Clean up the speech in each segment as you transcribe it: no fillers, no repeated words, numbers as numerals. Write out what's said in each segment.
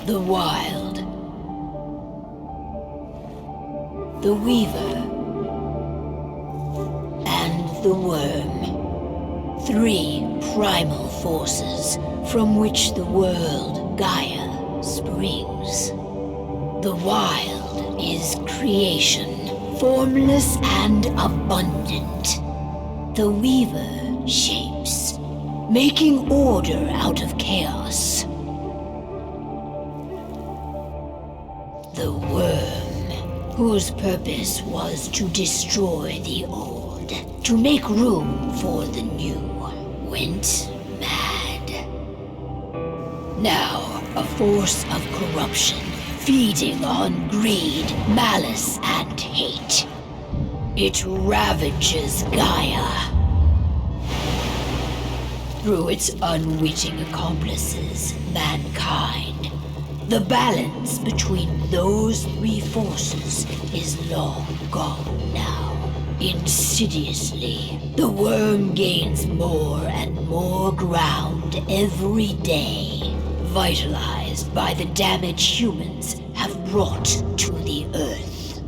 The Wild. The Weaver. And the Worm. 3 primal forces from which the world, Gaia, springs. The Wild is creation, formless and abundant. The Weaver shapes, making order out of chaos. The Worm, whose purpose was to destroy the old, to make room for the new, went mad. Now, a force of corruption, feeding on greed, malice, and hate. It ravages Gaia. Through its unwitting accomplices, mankind. The balance between those 3 forces is long gone now. Insidiously, the Worm gains more and more ground every day, vitalized by the damage humans have brought to the Earth.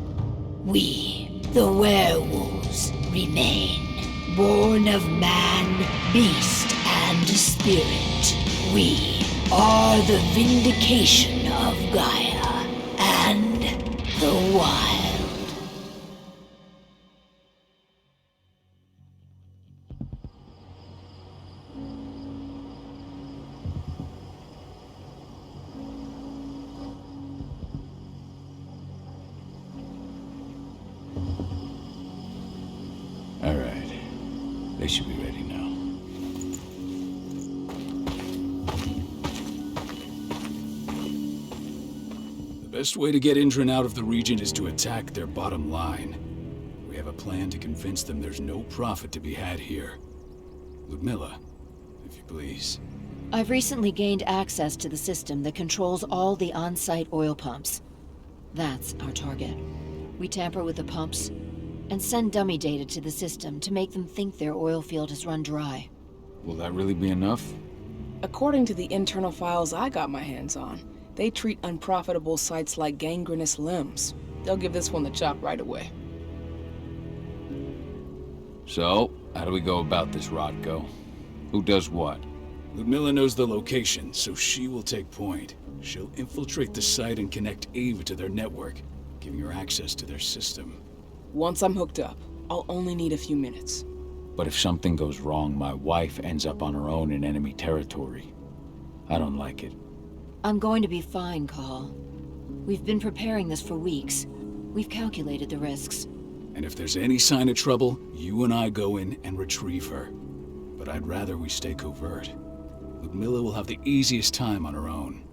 We, the werewolves, remain, born of man, beast, and spirit. We are the vindication of Gaia and the Wild. All right. They should be ready now. The best way to get Indran out of the region is to attack their bottom line. We have a plan to convince them there's no profit to be had here. Ludmilla, if you please. I've recently gained access to the system that controls all the on-site oil pumps. That's our target. We tamper with the pumps and send dummy data to the system to make them think their oil field has run dry. Will that really be enough? According to the internal files I got my hands on, they treat unprofitable sites like gangrenous limbs. They'll give this one the chop right away. So, how do we go about this, Rodko? Who does what? Ludmilla knows the location, so she will take point. She'll infiltrate the site and connect Ava to their network, giving her access to their system. Once I'm hooked up, I'll only need a few minutes. But if something goes wrong, my wife ends up on her own in enemy territory. I don't like it. I'm going to be fine, Call. We've been preparing this for weeks. We've calculated the risks. And if there's any sign of trouble, you and I go in and retrieve her. But I'd rather we stay covert. Ludmilla will have the easiest time on her own.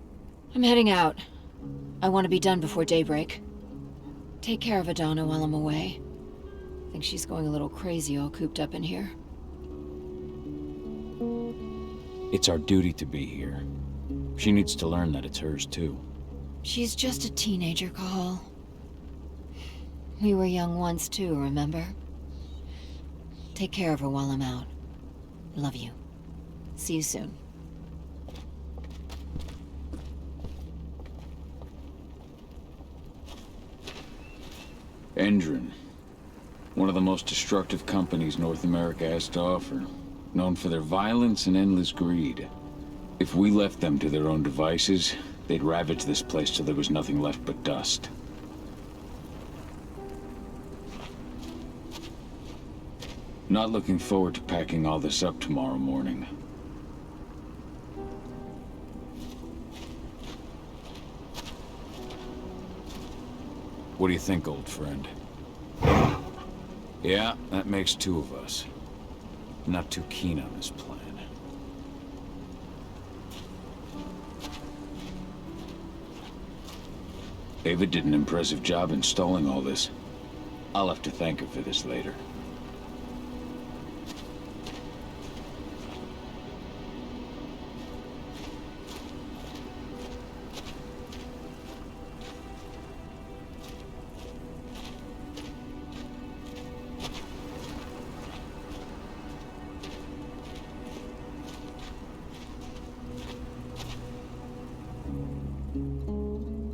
I'm heading out. I want to be done before daybreak. Take care of Adana while I'm away. Think she's going a little crazy all cooped up in here. It's our duty to be here. She needs to learn that it's hers too. She's just a teenager, Call. We were young once too, remember? Take care of her while I'm out. Love you. See you soon. Endron. One of the most destructive companies North America has to offer. Known for their violence and endless greed. If we left them to their own devices, they'd ravage this place till there was nothing left but dust. Not looking forward to packing all this up tomorrow morning. What do you think, old friend? Yeah, that makes two of us. Not too keen on this plan. Ava did an impressive job installing all this. I'll have to thank her for this later.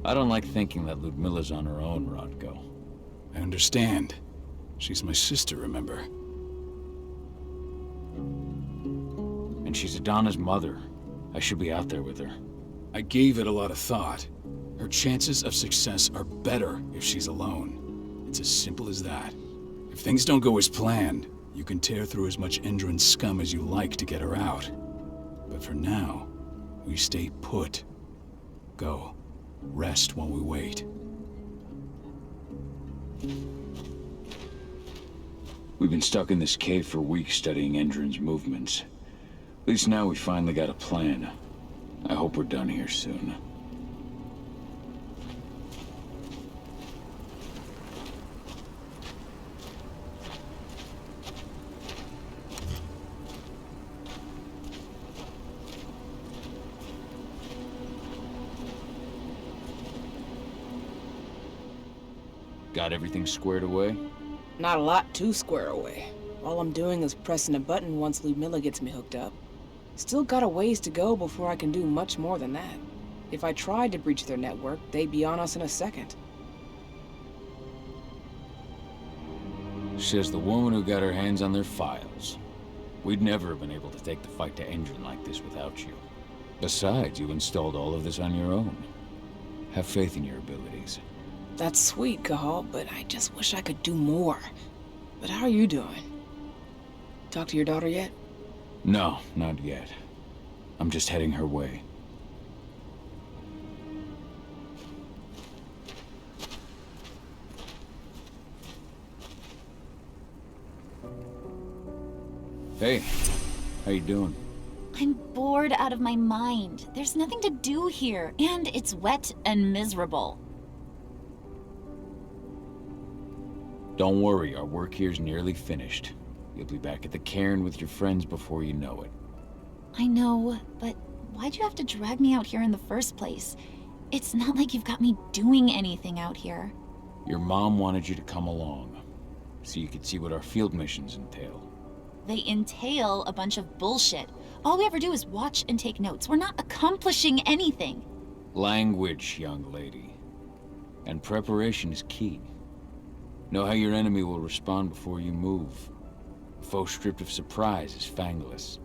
I don't like thinking that Ludmilla's on her own, Rodko. I understand. She's my sister, remember? And she's Adana's mother. I should be out there with her. I gave it a lot of thought. Her chances of success are better if she's alone. It's as simple as that. If things don't go as planned, you can tear through as much Endron scum as you like to get her out. But for now, we stay put. Go. Rest while we wait. We've been stuck in this cave for weeks studying Endron's movements. At least now we finally got a plan. I hope we're done here soon. Got everything squared away? Not a lot to square away. All I'm doing is pressing a button once Ludmilla gets me hooked up. Still got a ways to go before I can do much more than that. If I tried to breach their network, they'd be on us in a second. Says the woman who got her hands on their files. We'd never have been able to take the fight to Endron like this without you. Besides, you installed all of this on your own. Have faith in your abilities. That's sweet, Cahal, but I just wish I could do more. But how are you doing? Talk to your daughter yet? No, not yet. I'm just heading her way. Hey, how you doing? I'm bored out of my mind. There's nothing to do here, and it's wet and miserable. Don't worry, our work here's nearly finished. You'll be back at the cairn with your friends before you know it. I know, but why'd you have to drag me out here in the first place? It's not like you've got me doing anything out here. Your mom wanted you to come along, so you could see what our field missions entail. They entail a bunch of bullshit. All we ever do is watch and take notes. We're not accomplishing anything. Language, young lady. And preparation is key. Know how your enemy will respond before you move. A foe stripped of surprise is fangless.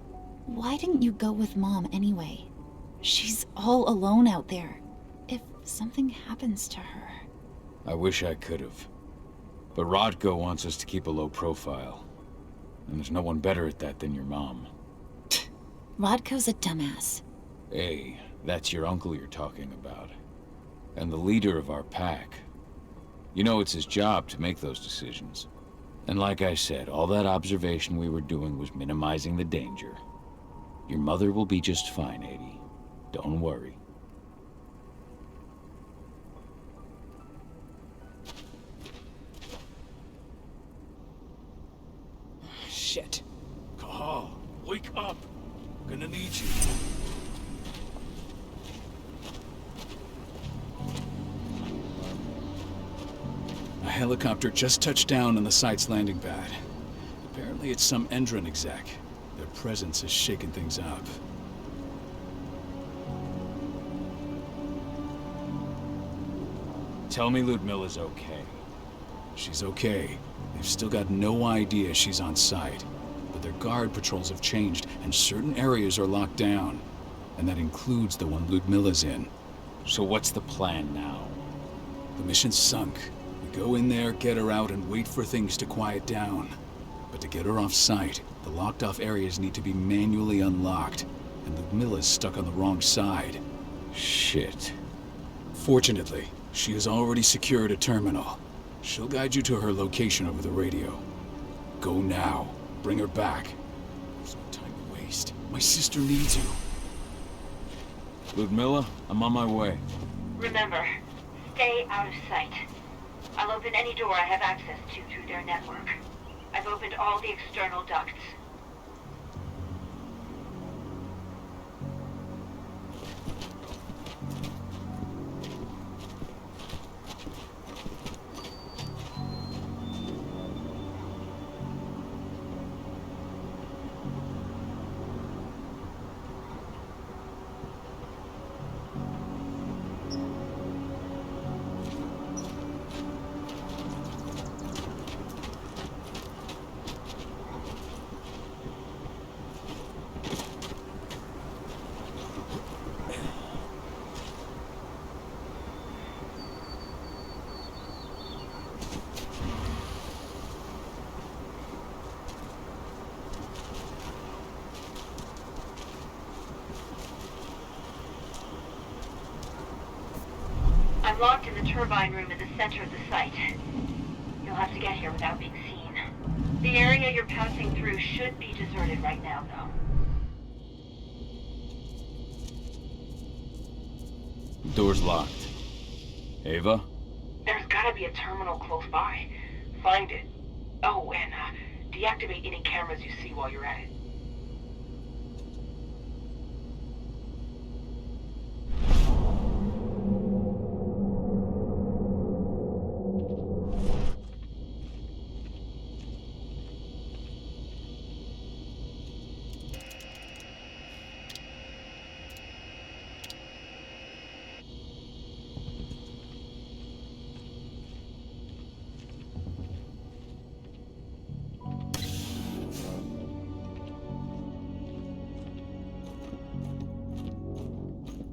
Why didn't you go with Mom anyway? She's all alone out there. If something happens to her... I wish I could have. But Rodko wants us to keep a low profile. And there's no one better at that than your mom. Rodko's a dumbass. Hey, that's your uncle you're talking about. And the leader of our pack. You know it's his job to make those decisions. And like I said, all that observation we were doing was minimizing the danger. Your mother will be just fine, Edie. Don't worry. Shit. Cahal, wake up! I'm gonna need you. A helicopter just touched down on the site's landing pad. Apparently it's some Endron exec. Their presence is shaking things up. Tell me Ludmilla's okay. She's okay. They've still got no idea she's on site. But their guard patrols have changed, and certain areas are locked down. And that includes the one Ludmilla's in. So what's the plan now? The mission's sunk. We go in there, get her out, and wait for things to quiet down. But to get her off site, the locked-off areas need to be manually unlocked. And Ludmilla's stuck on the wrong side. Shit. Fortunately, she has already secured a terminal. She'll guide you to her location over the radio. Go now. Bring her back. There's no time to waste. My sister needs you. Ludmilla, I'm on my way. Remember, stay out of sight. I'll open any door I have access to through their network. I've opened all the external ducts. I'm locked in the turbine room at the center of the site. You'll have to get here without being seen. The area you're passing through should be deserted right now, though. Door's locked. Ava? There's gotta be a terminal close by. Find it. Oh, and deactivate any cameras you see while you're at it.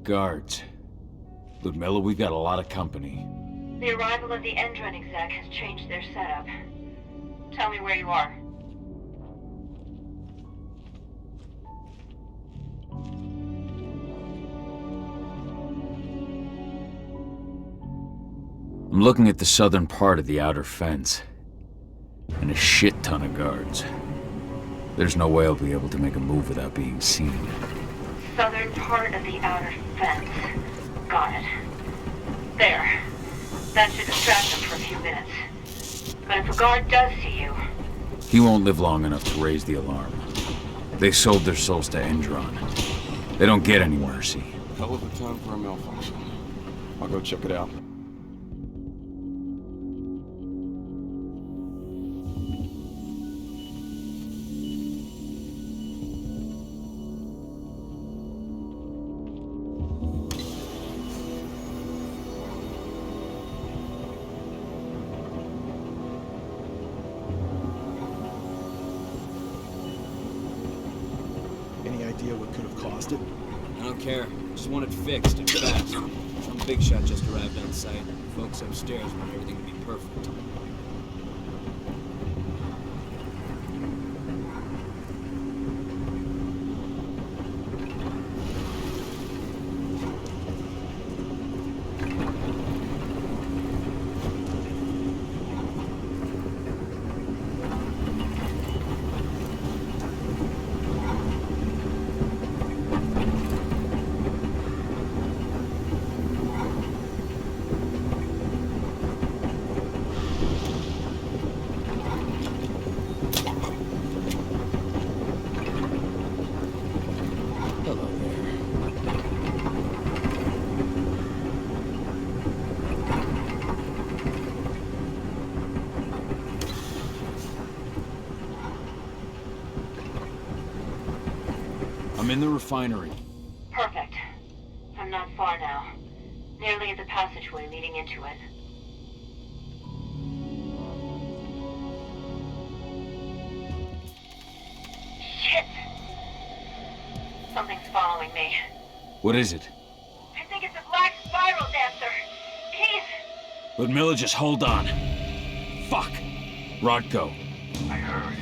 Guards. Ludmilla, we've got a lot of company. The arrival of the Endron exec has changed their setup. Tell me where you are. I'm looking at the southern part of the outer fence. And a shit ton of guards. There's no way I'll be able to make a move without being seen. Southern part of the outer fence. Got it. There. That should distract them for a few minutes. But if a guard does see you... He won't live long enough to raise the alarm. They sold their souls to Endron. They don't get any mercy. Hell of a time for a malfunction. I'll go check it out. Any idea what could have caused it? I don't care. Just want it fixed and fast. Some big shot just arrived on site. Folks upstairs want everything to be perfect. Hello there. I'm in the refinery. Perfect. I'm not far now. Nearly at the passageway leading into it. Shit! Something's following me. What is it? I think it's a black spiral dancer. He's... Ludmilla, just hold on. Fuck! Rodko. I heard.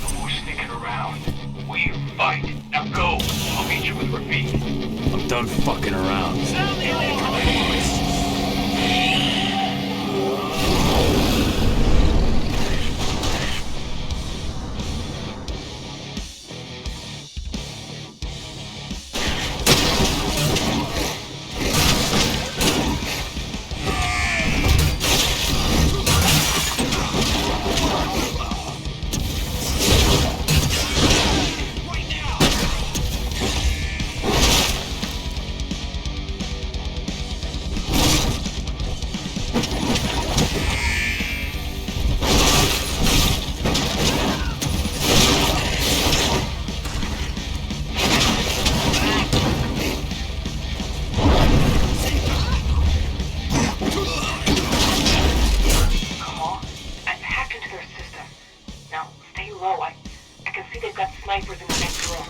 No more sneaking around. We fight. Now go. I'll meet you with Rafik. I'm done fucking around. snipers in the next room.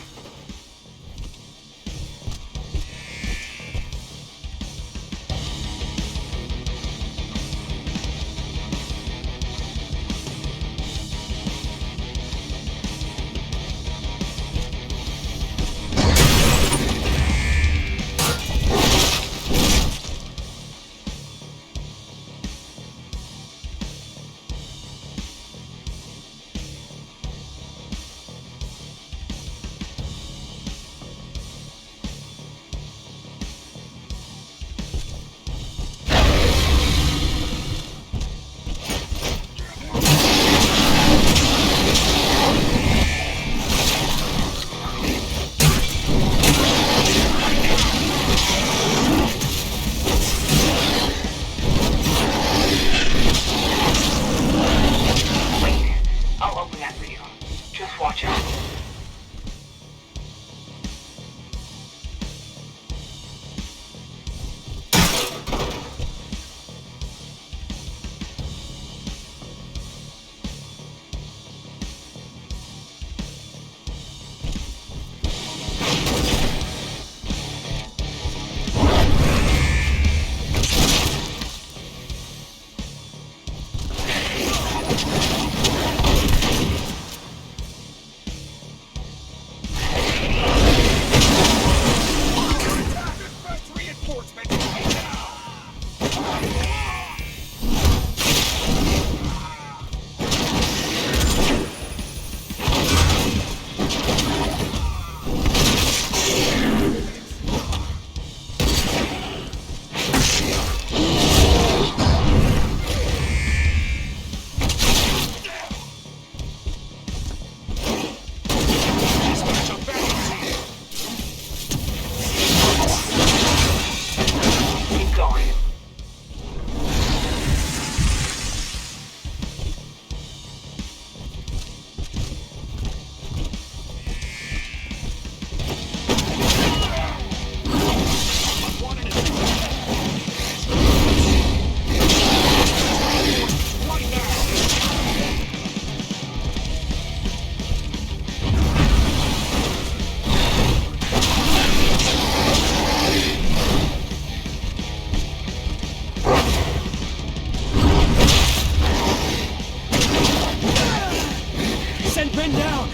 pinned down!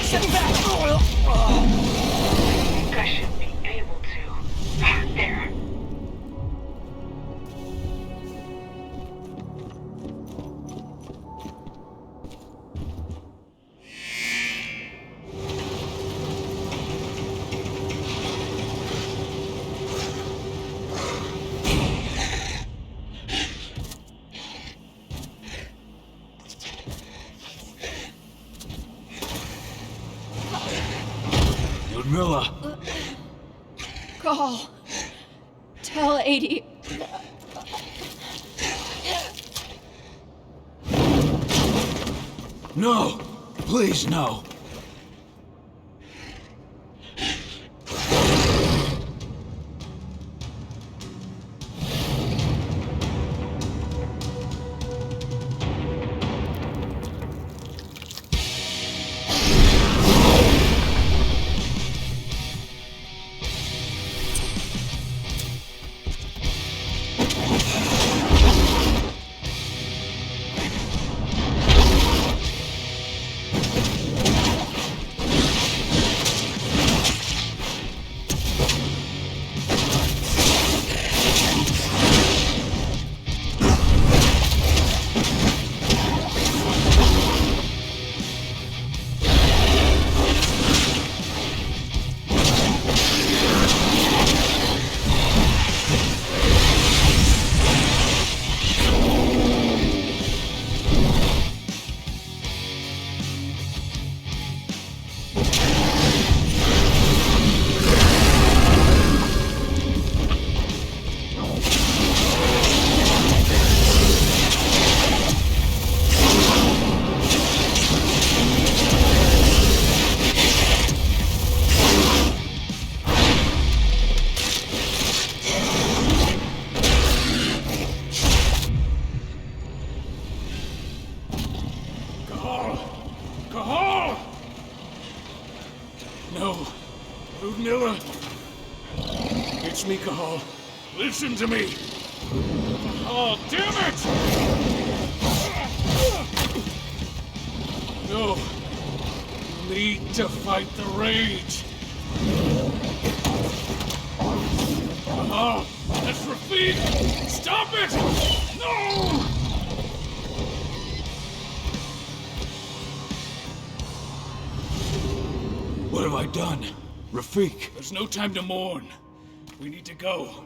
Step back! I think I should be able to. There. Ludmilla! Call. Tell 80. No! Please, no! No. Ludmilla. It's me, Cahal. Listen to me. Oh, damn it! No. You need to fight the rage. Cahal, that's Rafik! Stop it! No! What have I done? Rafik! There's no time to mourn. We need to go.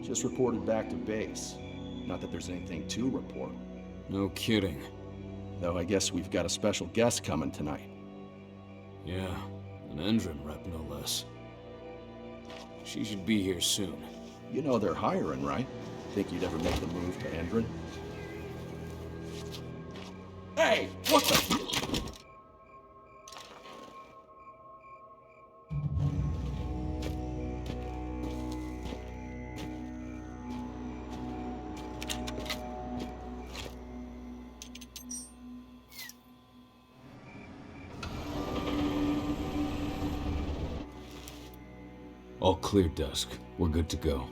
Just reported back to base. Not that there's anything to report. No kidding. Though I guess we've got a special guest coming tonight. Yeah, an Endron rep no less. She should be here soon. You know they're hiring, right? Think you'd ever make the move to Endron? Hey! What the... All clear, Dusk. We're good to go.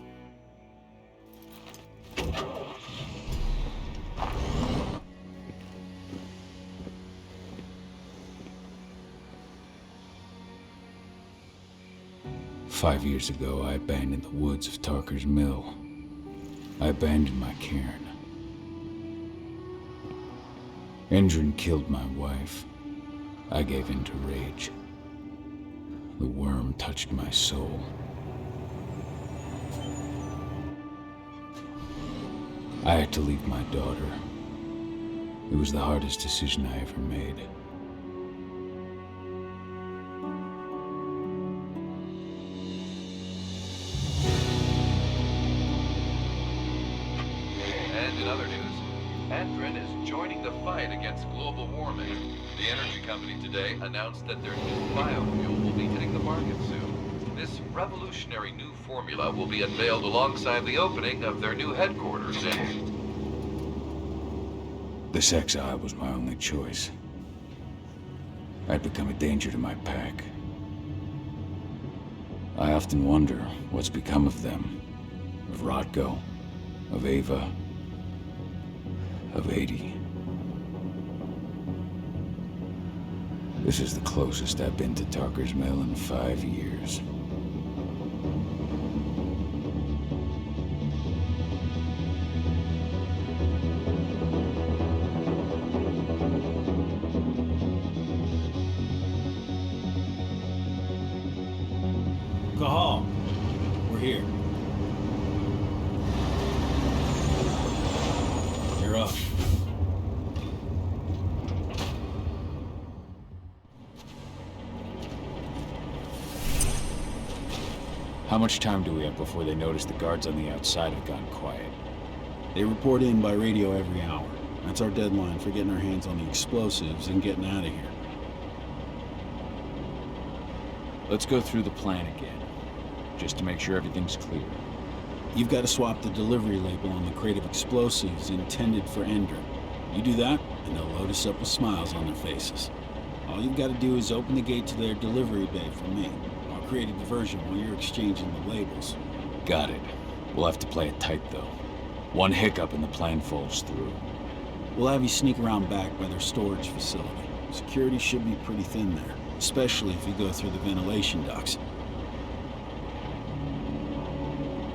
"5 years ago, I abandoned the woods of Tarker's Mill. I abandoned my cairn. Endrin killed my wife. I gave in to rage. The worm touched my soul. I had to leave my daughter. It was the hardest decision I ever made. And in other news, Endrin is joining the fight against global warming. The energy company today announced that their new biofuel will be hitting the market soon. This revolutionary new formula will be unveiled alongside the opening of their new headquarters in... This exile was my only choice. I'd become a danger to my pack. I often wonder what's become of them. Of Rotko, of Ava, of 80. This is the closest I've been to Talker's Mill in 5 years. Cahal, we're here. You're up. How much time do we have before they notice the guards on the outside have gone quiet? They report in by radio every hour. That's our deadline for getting our hands on the explosives and getting out of here. Let's go through the plan again, just to make sure everything's clear. You've got to swap the delivery label on the crate of explosives intended for Endrin. You do that, and they'll load us up with smiles on their faces. All you've got to do is open the gate to their delivery bay for me. I'll create a diversion while you're exchanging the labels. Got it. We'll have to play it tight, though. One hiccup and the plan falls through. We'll have you sneak around back by their storage facility. Security should be pretty thin there, especially if you go through the ventilation ducts.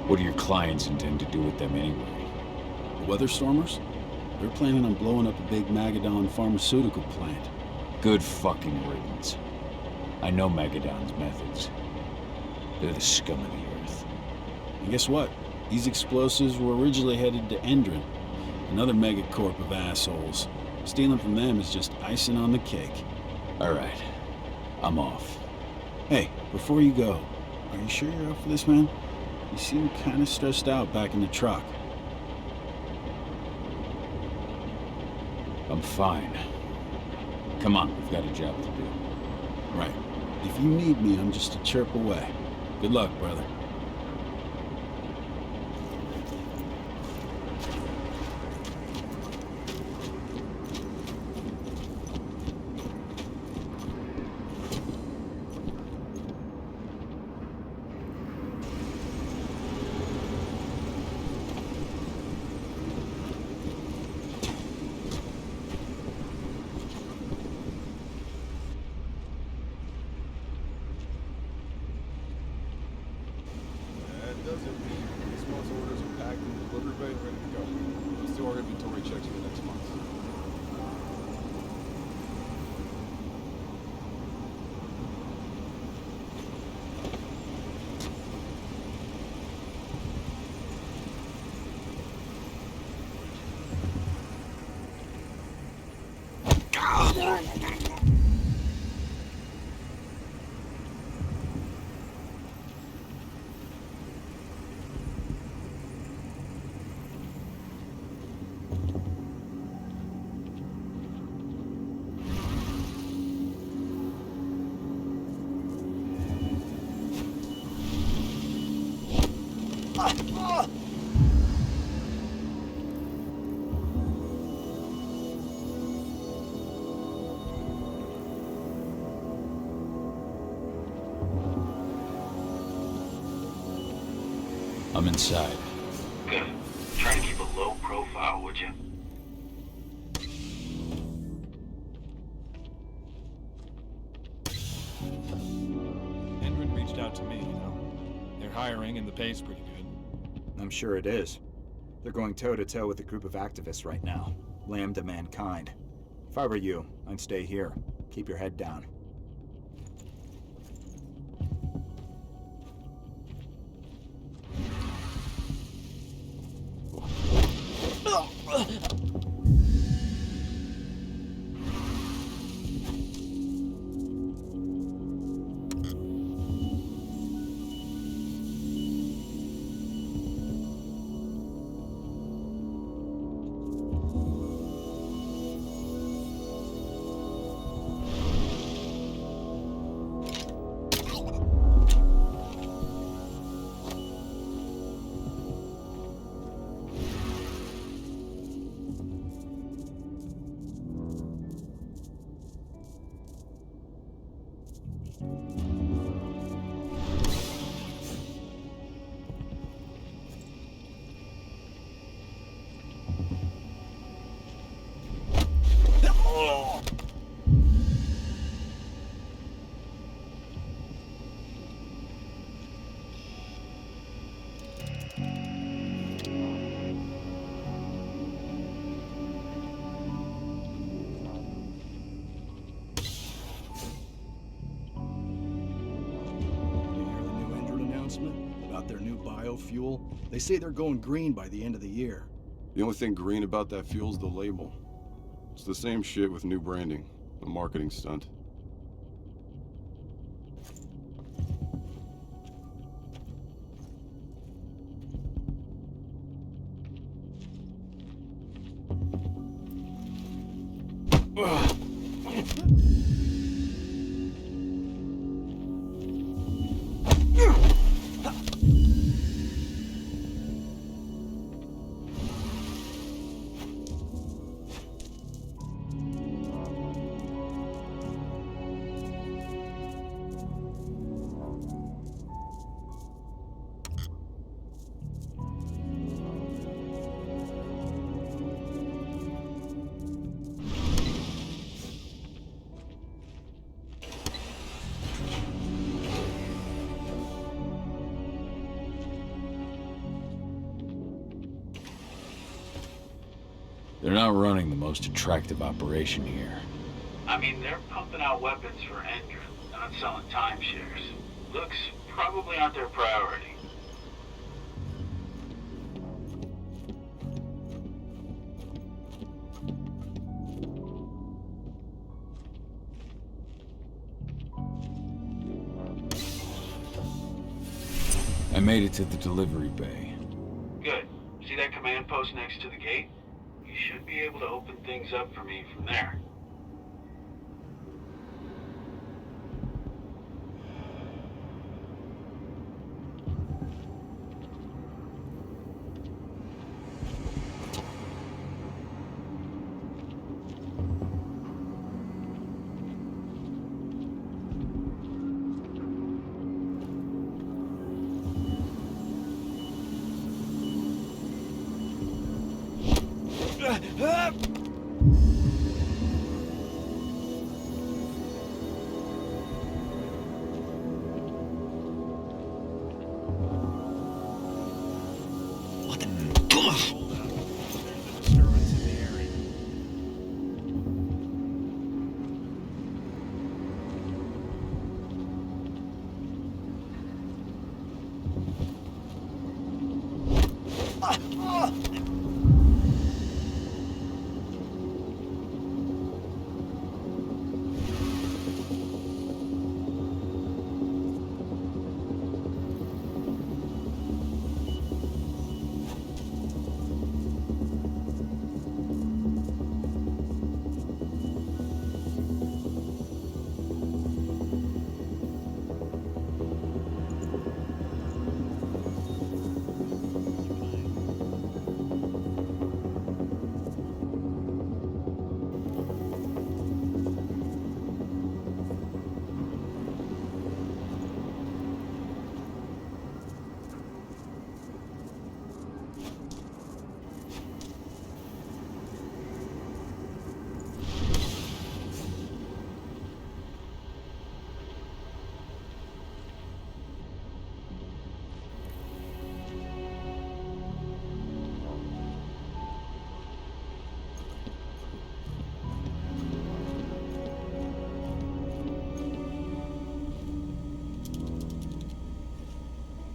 What do your clients intend to do with them anyway? The Weatherstormers? They're planning on blowing up a big Magadon pharmaceutical plant. Good fucking riddance. I know Magadon's methods. They're the scum of the earth. And guess what? These explosives were originally headed to Endrin, another megacorp of assholes. Stealing from them is just icing on the cake. All right. I'm off. Hey, before you go, are you sure you're up for this, man? You seem kind of stressed out back in the truck. I'm fine. Come on, we've got a job to do. Right. If you need me, I'm just a chirp away. Good luck, brother. I'm inside. Good. Try to keep a low profile, would you? Endrin reached out to me, you know. They're hiring and the pay's pretty good. I'm sure it is. They're going toe-to-toe with a group of activists right now. Lambda Mankind. If I were you, I'd stay here. Keep your head down. About their new biofuel. They say they're going green by the end of the year. The only thing green about that fuel's the label. It's the same shit with new branding. A marketing stunt. They're not running the most attractive operation here. I mean, they're pumping out weapons for Edgar, not selling timeshares. Looks probably aren't their priority. I made it to the delivery bay. Good. See that command post next to the gate? You should be able to open things up for me from there.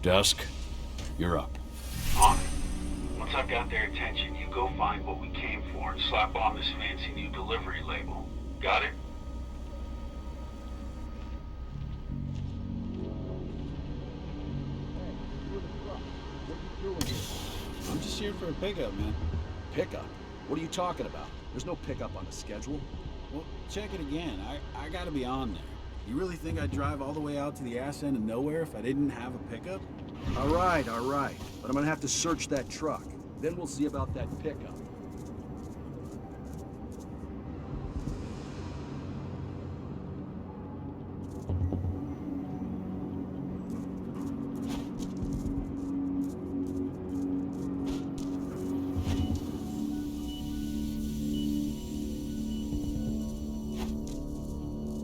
Dusk, you're up. On it. Once I've got their attention, you go find what we came for and slap on this fancy new delivery label. Got it? I'm just here for a pickup, man. Pickup? What are you talking about? There's no pickup on the schedule. Well, check it again. I gotta be on there. You really think I'd drive all the way out to the ass end of nowhere if I didn't have a pickup? All right. But I'm gonna have to search that truck. Then we'll see about that pickup.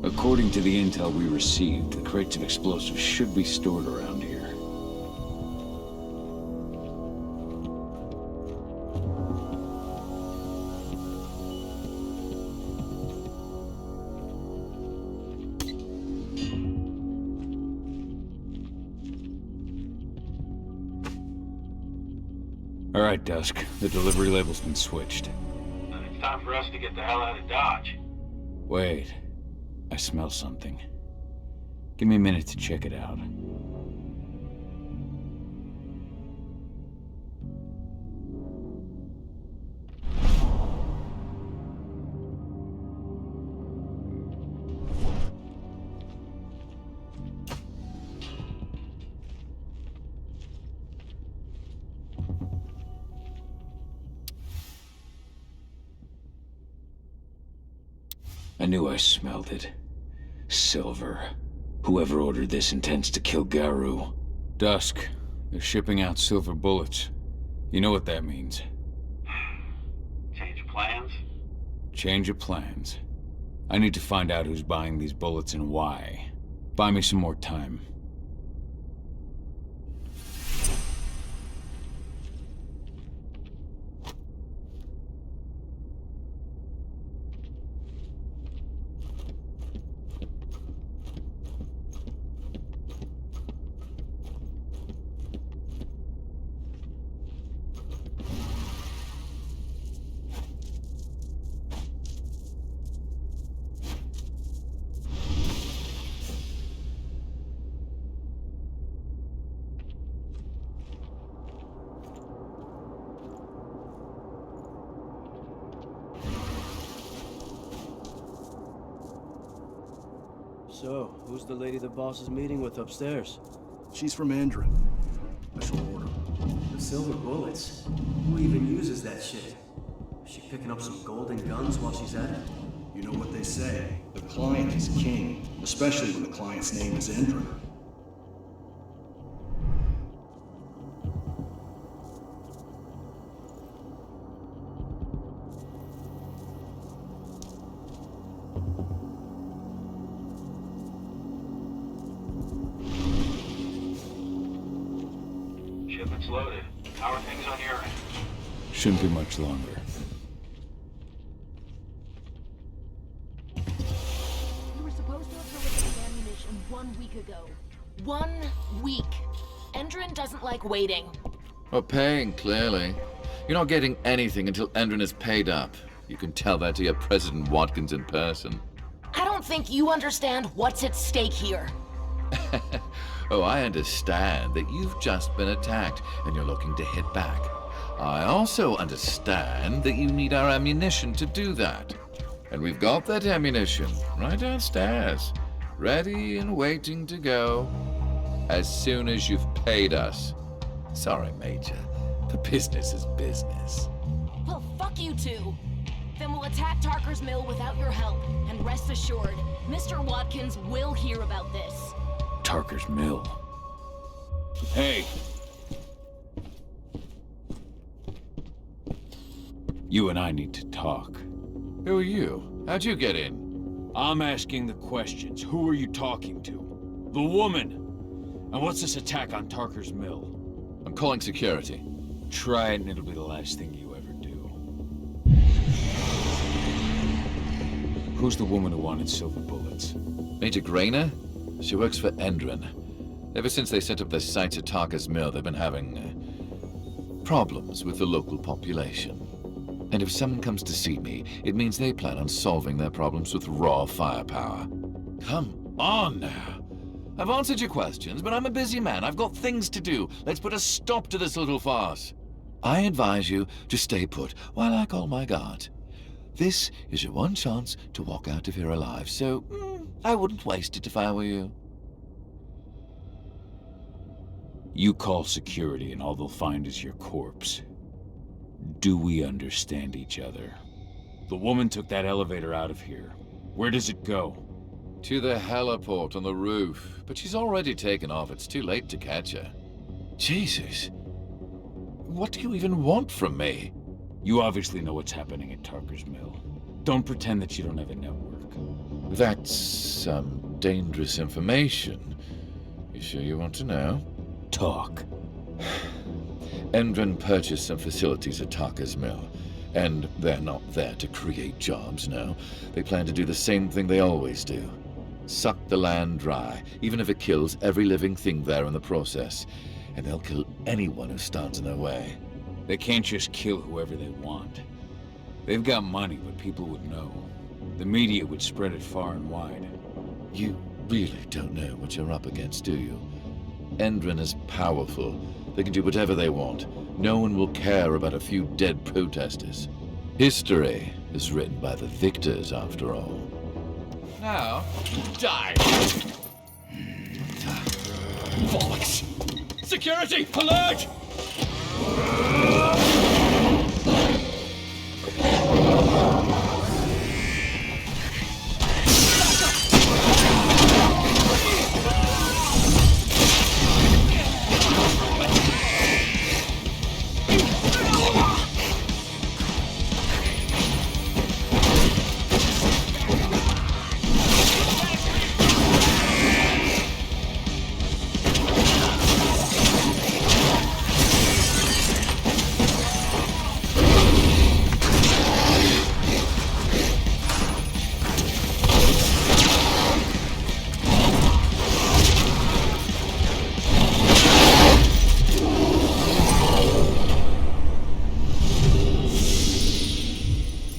According to the intel we received, the crates of explosives should be stored around here. All right, Dusk. The delivery label's been switched. Then it's time for us to get the hell out of Dodge. Wait. I smell something. Give me a minute to check it out. I knew I smelled it. Silver. Whoever ordered this intends to kill Garou. Dusk. They're shipping out silver bullets. You know what that means. Change of plans? Change of plans. I need to find out who's buying these bullets and why. Buy me some more time. So, who's the lady the boss is meeting with upstairs? She's from Endron. Special order. The silver bullets? Who even uses that shit? Is she picking up some golden guns while she's at it? You know what they say. The client is king. Especially when the client's name is Endron. Shipment's loaded. How are things on your end? Shouldn't be much longer. We were supposed to have delivered the ammunition 1 week ago. 1 week. Endron doesn't like waiting. Well, paying, clearly. You're not getting anything until Endron is paid up. You can tell that to your President Watkins in person. I don't think you understand what's at stake here. Oh, I understand that you've just been attacked and you're looking to hit back. I also understand that you need our ammunition to do that. And we've got that ammunition right downstairs, ready and waiting to go as soon as you've paid us. Sorry, Major, but business is business. Well, fuck you two. Then we'll attack Tarker's mill without your help. And rest assured, Mr. Watkins will hear about this. Tarker's mill. Hey! You and I need to talk. Who are you? How'd you get in? I'm asking the questions. Who are you talking to? The woman! And what's this attack on Tarker's mill? I'm calling security. Try it and it'll be the last thing you ever do. Who's the woman who wanted silver bullets? Major Grainer? She works for Endron. Ever since they set up their sights at Tarka's Mill, they've been having problems with the local population. And if someone comes to see me, it means they plan on solving their problems with raw firepower. Come on now. I've answered your questions, but I'm a busy man. I've got things to do. Let's put a stop to this little farce. I advise you to stay put while I call my guard. This is your one chance to walk out of here alive, so I wouldn't waste it if I were you. You call security and all they'll find is your corpse. Do we understand each other? The woman took that elevator out of here. Where does it go? To the heliport on the roof. But she's already taken off. It's too late to catch her. Jesus. What do you even want from me? You obviously know what's happening at Tarker's Mill. Don't pretend that you don't have a network. That's some dangerous information. You sure you want to know? Talk. Endron purchased some facilities at Tarker's Mill. And they're not there to create jobs, no. They plan to do the same thing they always do. Suck the land dry, even if it kills every living thing there in the process. And they'll kill anyone who stands in their way. They can't just kill whoever they want. They've got money, but people would know. The media would spread it far and wide. You really don't know what you're up against, do you? Endron is powerful. They can do whatever they want. No one will care about a few dead protesters. History is written by the victors, after all. Now, die! Bollocks! Security, alert!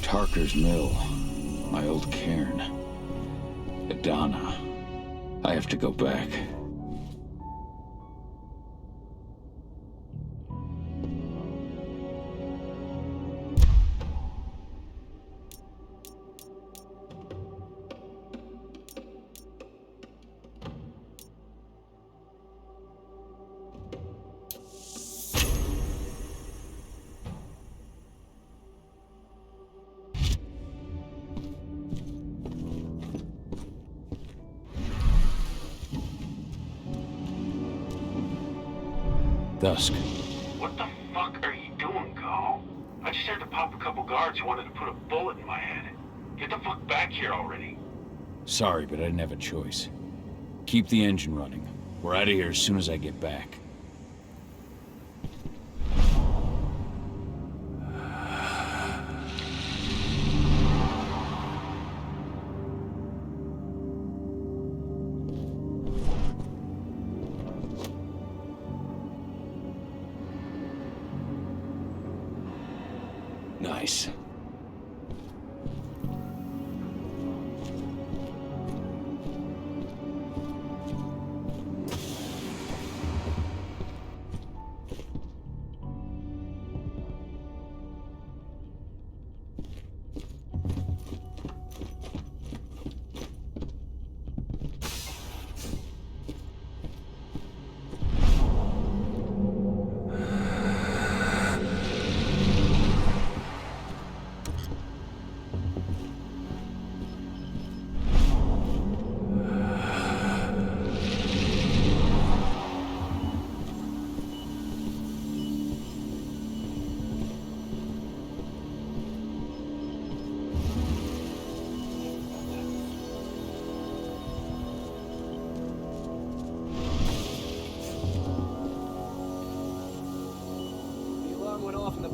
Tarker's Mill. My old cairn. Adana. I have to go back. Dusk. What the fuck are you doing, Carl? I just had to pop a couple guards who wanted to put a bullet in my head. Get the fuck back here already. Sorry, but I didn't have a choice. Keep the engine running. We're out of here as soon as I get back. Nice.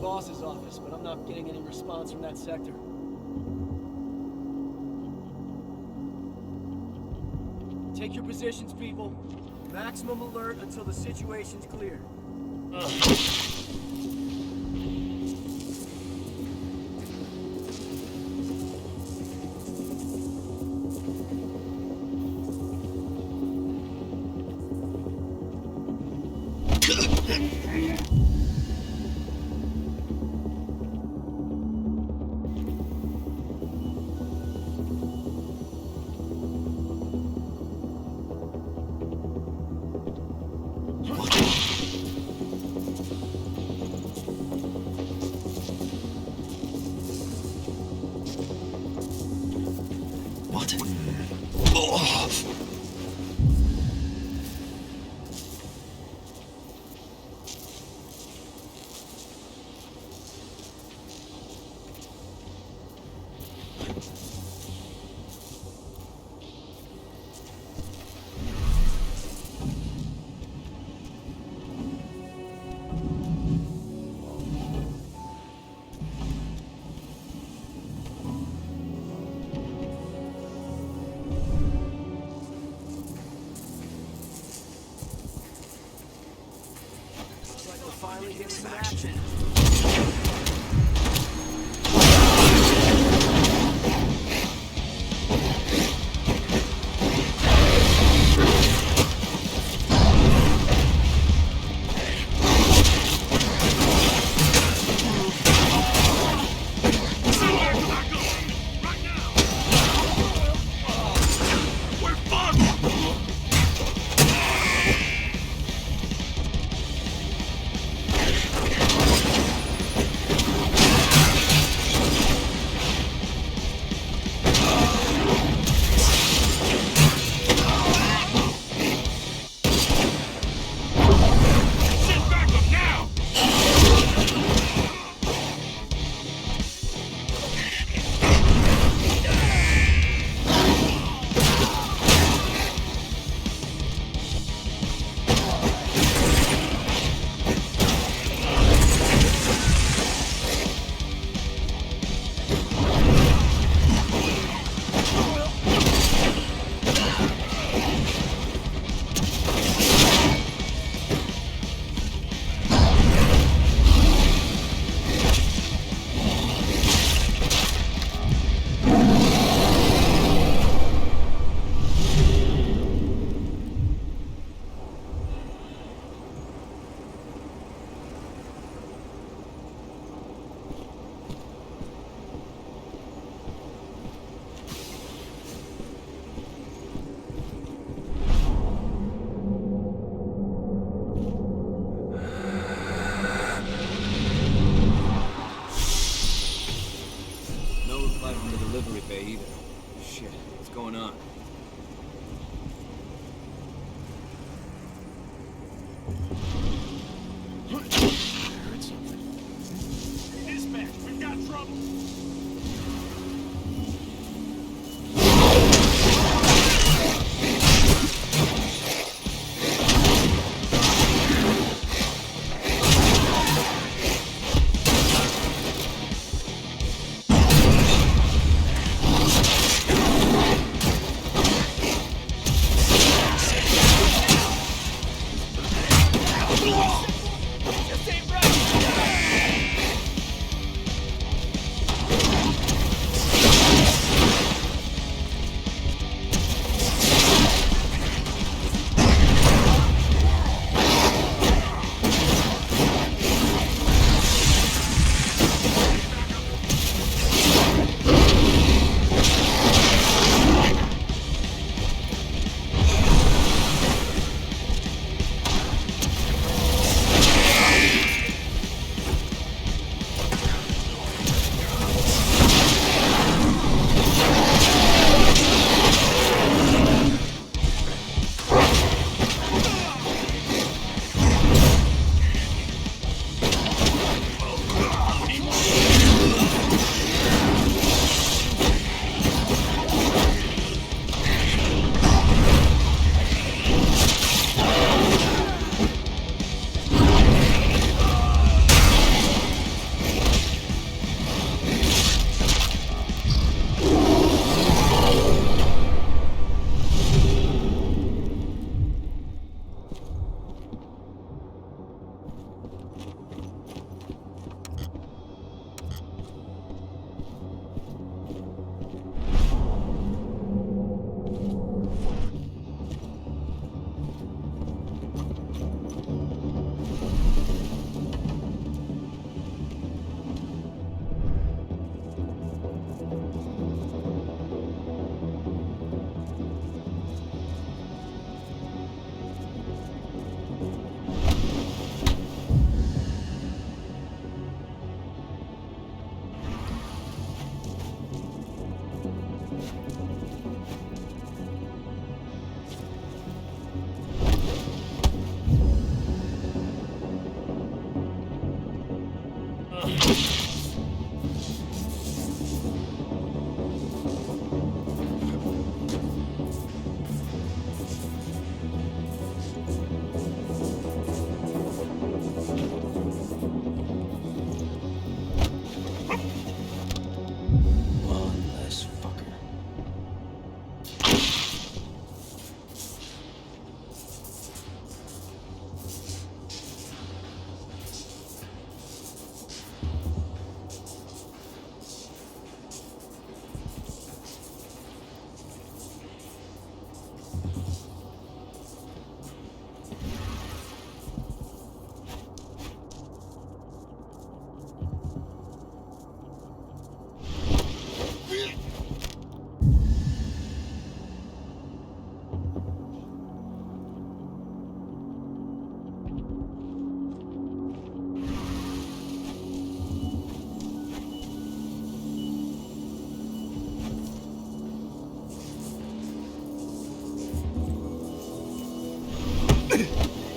Boss's office, but I'm not getting any response from that sector. Take your positions, people. Maximum alert until the situation's clear. Finally getting some action. One less fucker.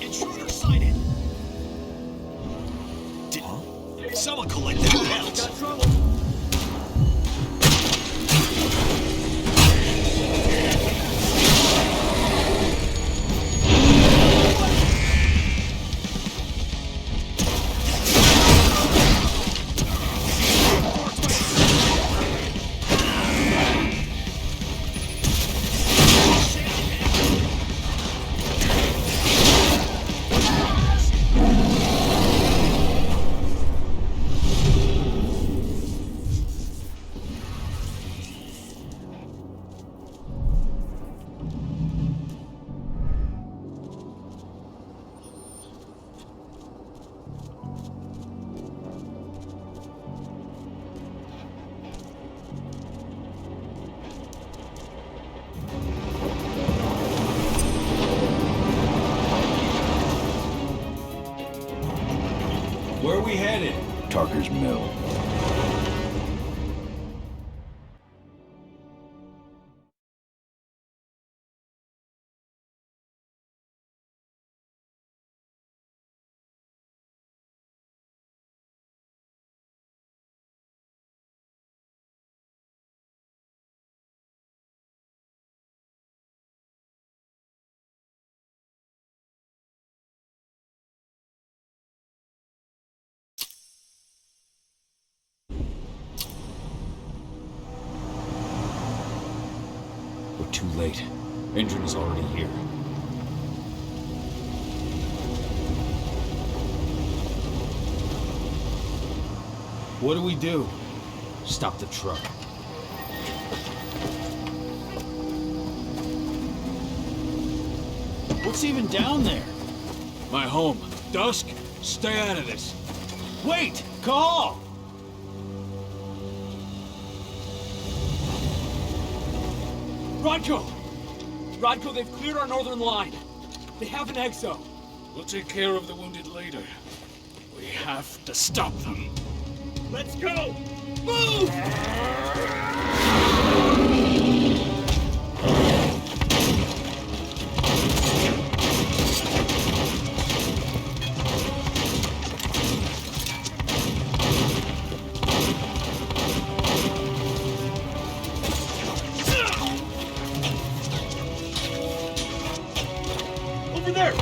Intruder sighted! Someone collect that pelt! Got trouble! Where are we headed? Tarker's Mill. We're too late. Engine is already here. What do we do? Stop the truck. What's even down there? My home. Dusk, stay out of this. Wait! Call! Rodko! Rodko, they've cleared our northern line. They have an exo. We'll take care of the wounded later. We have to stop them. Let's go! Move! Over there!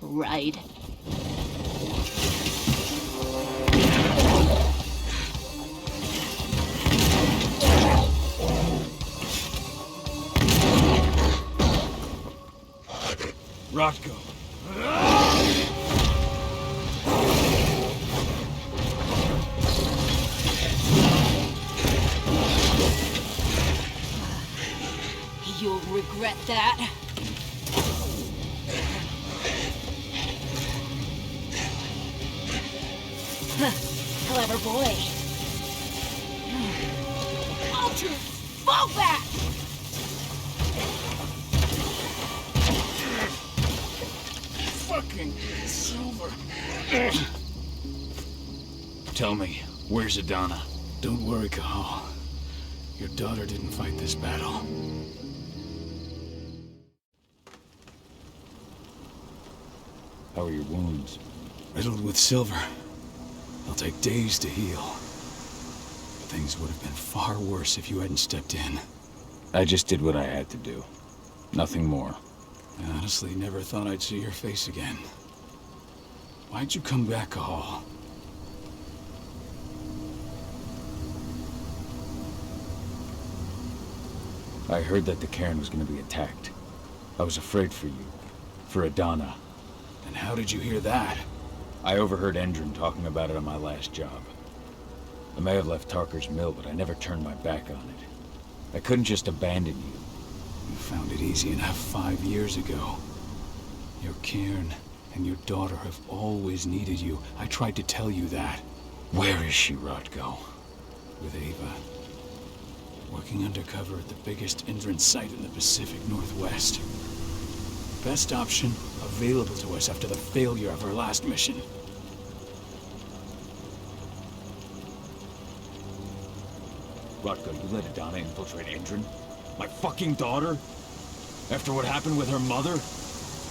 Right. Rodko. You'll regret that. Clever boy. Ultra, fall back! fucking Silver. Tell me, where's Adana? Don't worry, Cahal. Your daughter didn't fight this battle. How are your wounds? Riddled with silver. They'll take days to heal. Things would have been far worse if you hadn't stepped in. I just did what I had to do. Nothing more. I honestly never thought I'd see your face again. Why'd you come back, Cahal? I heard that the cairn was going to be attacked. I was afraid for you. For Adana. And how did you hear that? I overheard Endron talking about it on my last job. I may have left Tarker's mill, but I never turned my back on it. I couldn't just abandon you. You found it easy enough 5 years ago. Your cairn and your daughter have always needed you. I tried to tell you that. Where is she, Rodko? With Ava. Working undercover at the biggest Endron site in the Pacific Northwest. Best option available to us after the failure of our last mission. Rodko, you let Adana infiltrate Endron? My fucking daughter? After what happened with her mother?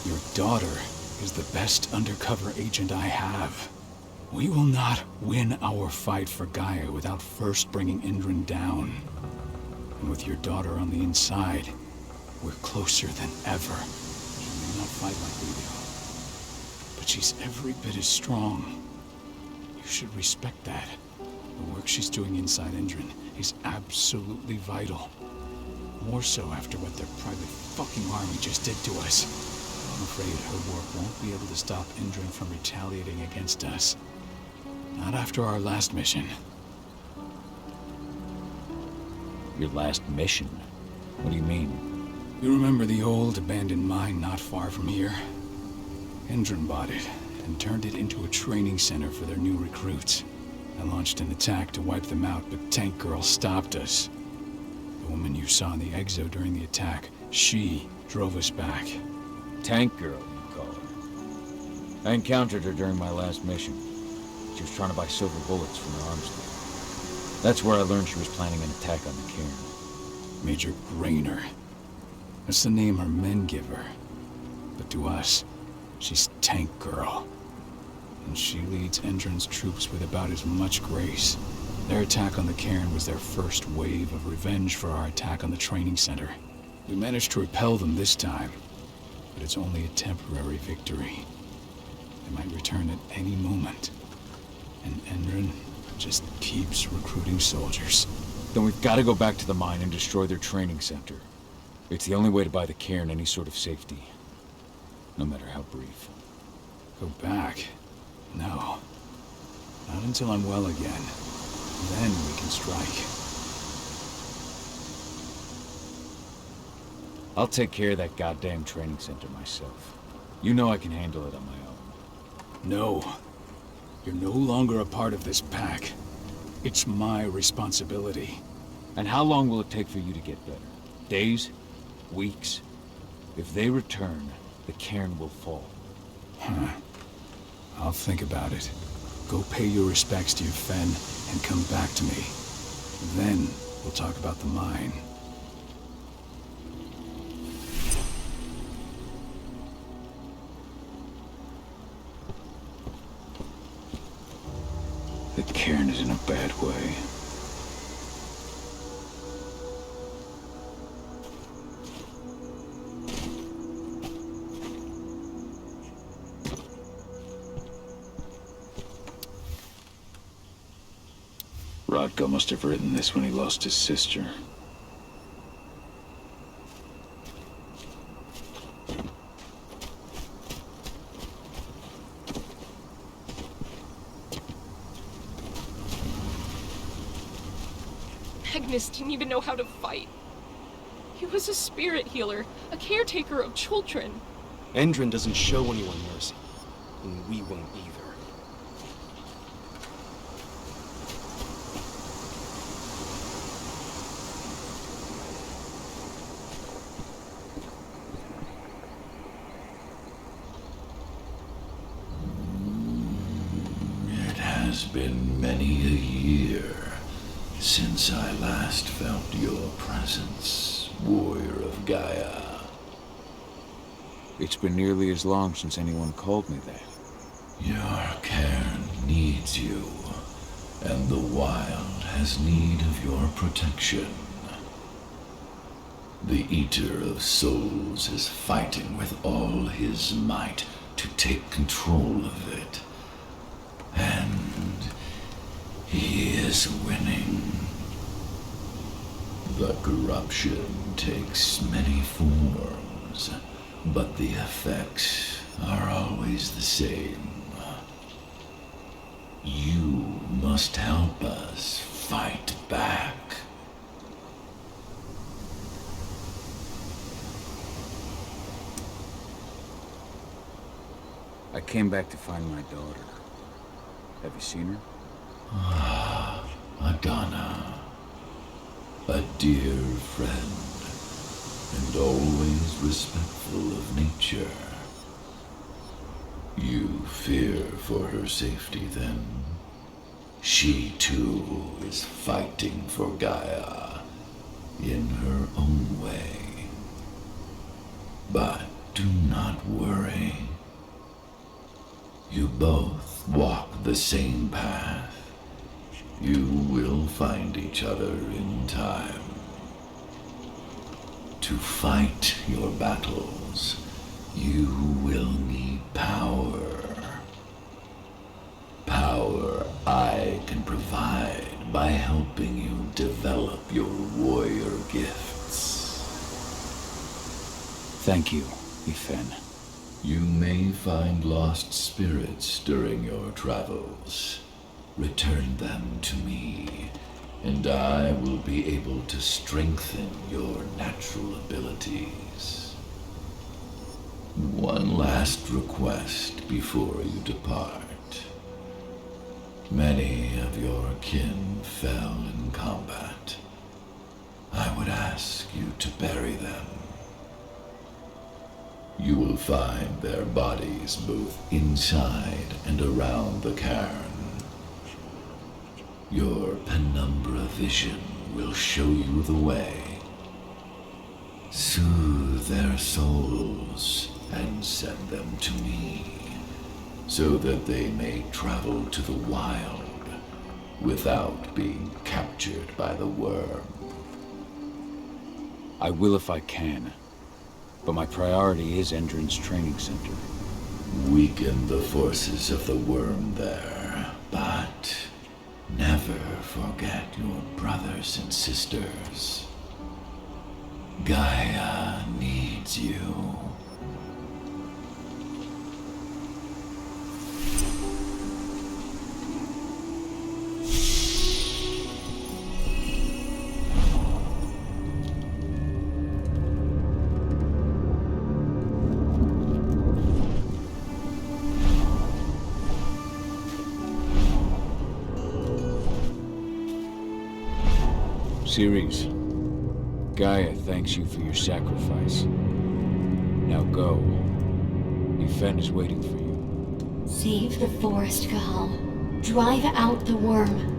Your daughter is the best undercover agent I have. We will not win our fight for Gaia without first bringing Endron down. And with your daughter on the inside, we're closer than ever. She may not fight like we do, but she's every bit as strong. You should respect that. The work she's doing inside Endron is absolutely vital. More so after what their private fucking army just did to us. I'm afraid her work won't be able to stop Endron from retaliating against us. Not after our last mission. Your last mission? What do you mean? You remember the old abandoned mine not far from here? Endron bought it and turned it into a training center for their new recruits. I launched an attack to wipe them out, but Tank Girl stopped us. The woman you saw in the exo during the attack, she drove us back. Tank Girl, you call her. I encountered her during my last mission. She was trying to buy silver bullets from her arms dealer. That's where I learned she was planning an attack on the cairn. Major Grainer. That's the name her men give her. But to us, she's Tank Girl. And she leads Endron's troops with about as much grace. Their attack on the cairn was their first wave of revenge for our attack on the training center. We managed to repel them this time, but it's only a temporary victory. They might return at any moment. And Endron just keeps recruiting soldiers. Then we've got to go back to the mine and destroy their training center. It's the only way to buy the cairn any sort of safety. No matter how brief. Go back? No. Not until I'm well again. Then we can strike. I'll take care of that goddamn training center myself. You know I can handle it on my own. No. You're no longer a part of this pack. It's my responsibility. And how long will it take for you to get better? Days? Weeks? If they return, the cairn will fall. Huh. I'll think about it. Go pay your respects to your Fen and come back to me. Then we'll talk about the mine. The cairn is in a bad way. Rodko must have written this when he lost his sister. Magnus didn't even know how to fight. He was a spirit healer, a caretaker of children. Endron doesn't show anyone mercy, and we won't either. been many a year since I last felt your presence, warrior of Gaia. It's been nearly as long since anyone called me that. Your cairn needs you, and the wild has need of your protection. The Eater of Souls is fighting with all his might to take control of it. And he is winning. The corruption takes many forms, but the effects are always the same. You must help us fight back. I came back to find my daughter. Have you seen her? Ah, Adana. A dear friend, and always respectful of nature. You fear for her safety, then? She, too, is fighting for Gaia, in her own way. But do not worry. You both walk the same path. You will find each other in time. To fight your battles, you will need power. Power I can provide by helping you develop your warrior gifts. Thank you, Ifen. You may find lost spirits during your travels. Return them to me, and I will be able to strengthen your natural abilities. One last request before you depart. Many of your kin fell in combat. I would ask you to bury them. You will find their bodies both inside and around the cairn. Your penumbra vision will show you the way. Soothe their souls and send them to me, so that they may travel to the wild without being captured by the worm. I will if I can, but my priority is Endron's training center. Weaken the forces of the worm there, but never forget your brothers and sisters. Gaia needs you. Ceres, Gaia thanks you for your sacrifice. Now go. Ifen is waiting for you. Save the forest, Cahal. Drive out the worm.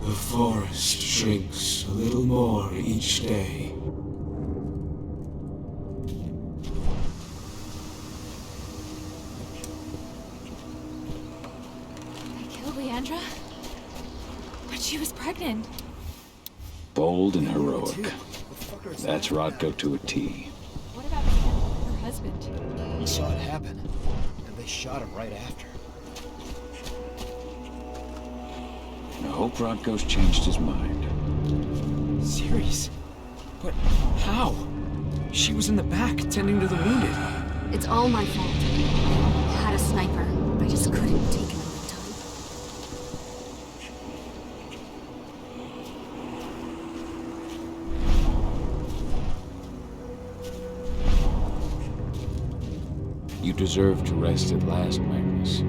The forest shrinks a little more each day. They killed Leandra? But she was pregnant. Bold and heroic. That's Rodko to a T. What about her husband? He saw it happen, and they shot him right after. I hope Rodko's changed his mind. Ceres? But how? She was in the back, tending to the wounded. It's all my fault. I had a sniper. I just couldn't take him in time. You deserve to rest at last, Magnus.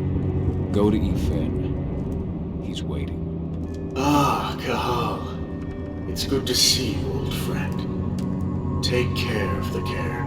Go to Ethan. He's waiting. Ah, Cahal. It's good to see you, old friend. Take care of the cairn.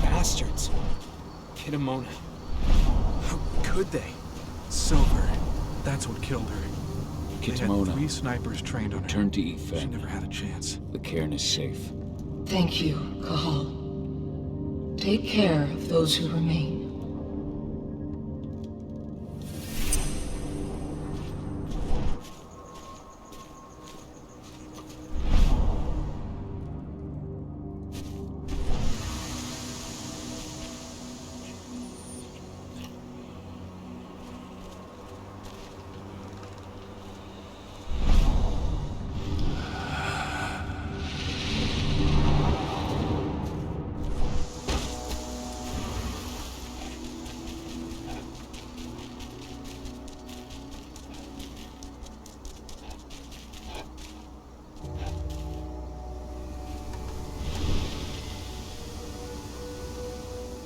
Bastards. Kitamona. How could they? Silver. That's what killed her. They had Kitamona. 3 snipers trained on her. Turn to Ethan. She never had a chance. The cairn is safe. Thank you, Cahal. Take care of those who remain.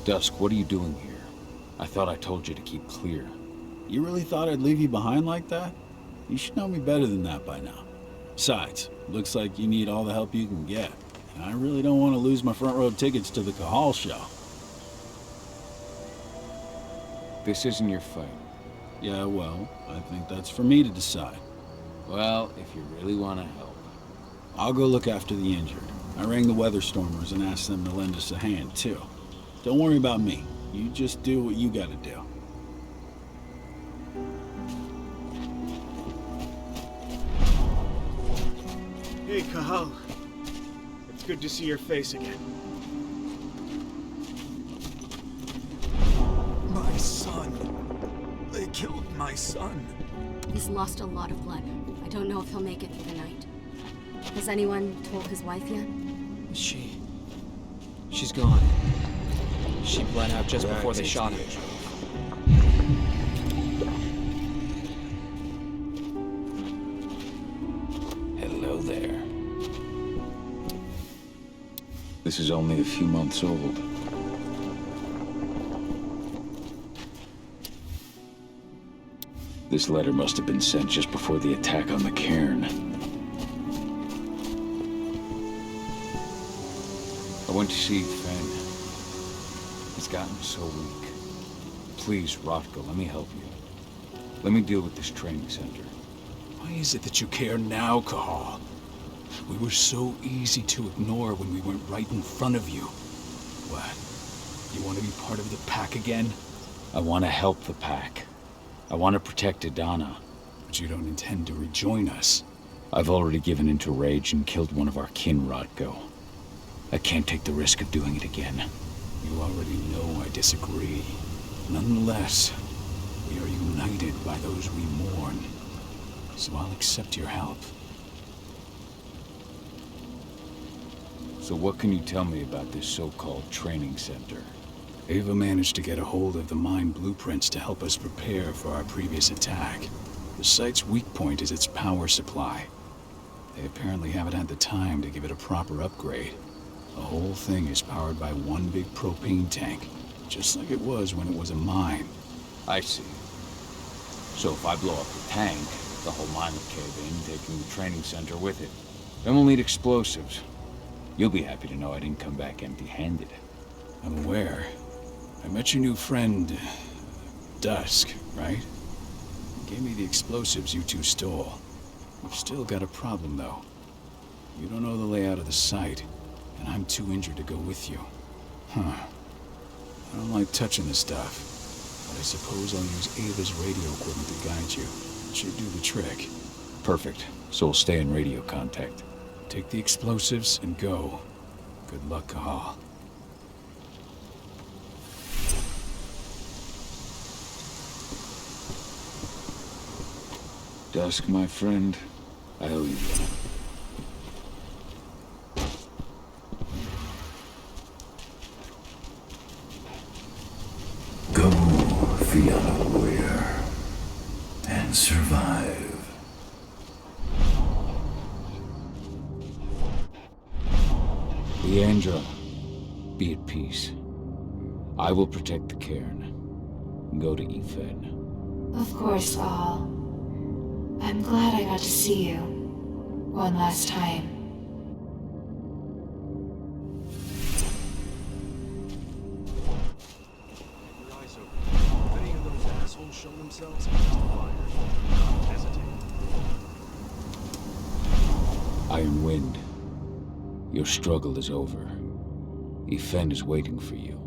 Dusk, what are you doing here? I thought I told you to keep clear. You really thought I'd leave you behind like that? You should know me better than that by now. Besides, looks like you need all the help you can get. And I really don't want to lose my front row tickets to the Cahal show. This isn't your fight. Yeah, well, I think that's for me to decide. Well, if you really want to help. I'll go look after the injured. I rang the weather stormers and asked them to lend us a hand, too. Don't worry about me. You just do what you gotta do. Hey, Cahal. It's good to see your face again. My son. They killed my son. He's lost a lot of blood. I don't know if he'll make it through the night. Has anyone told his wife yet? She's gone. She bled out just before they shot her. Hello there. This is only a few months old. This letter must have been sent just before the attack on the cairn. I went to see Fenn. He's gotten so weak. Please, Rotko, let me help you. Let me deal with this training center. Why is it that you care now, Cahal? We were so easy to ignore when we went right in front of you. What? You want to be part of the pack again? I want to help the pack. I want to protect Adana. But you don't intend to rejoin us. I've already given into rage and killed one of our kin, Rodko. I can't take the risk of doing it again. You already know I disagree. Nonetheless, we are united by those we mourn. So I'll accept your help. So what can you tell me about this so-called training center? Ava managed to get a hold of the mine blueprints to help us prepare for our previous attack. The site's weak point is its power supply. They apparently haven't had the time to give it a proper upgrade. The whole thing is powered by one big propane tank, just like it was when it was a mine. I see. So if I blow up the tank, the whole mine will cave in, taking the training center with it. Then we'll need explosives. You'll be happy to know I didn't come back empty-handed. I'm aware. I met your new friend, Dusk, right? He gave me the explosives you two stole. We've still got a problem, though. You don't know the layout of the site, and I'm too injured to go with you. Huh. I don't like touching this stuff, but I suppose I'll use Ava's radio equipment to guide you. It should do the trick. Perfect. So we'll stay in radio contact. Take the explosives and go. Good luck, Cahal. Dusk, my friend, I owe you one. Go, Fiona Warrior, and survive. Leandra, be at peace. I will protect the cairn. Go to Efen. Of course, Al. I'm glad I got to see you. One last time. Your eyes open. If any of those assholes show themselves, just fire. Don't hesitate. Iron Wind, your struggle is over. Efen is waiting for you.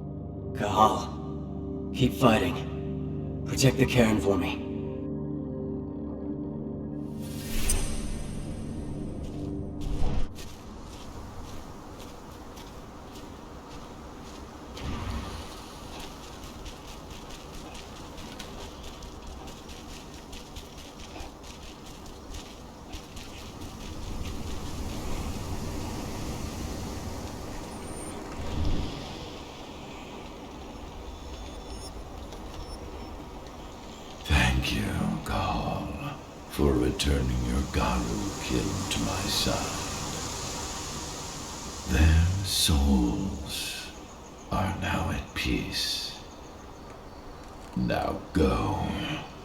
Cahal, keep fighting. Protect the cairn for me. Thank you, Cahal, for returning your Garu kin to my side. Their souls are now at peace. Now go,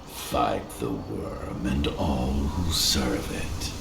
fight the worm and all who serve it.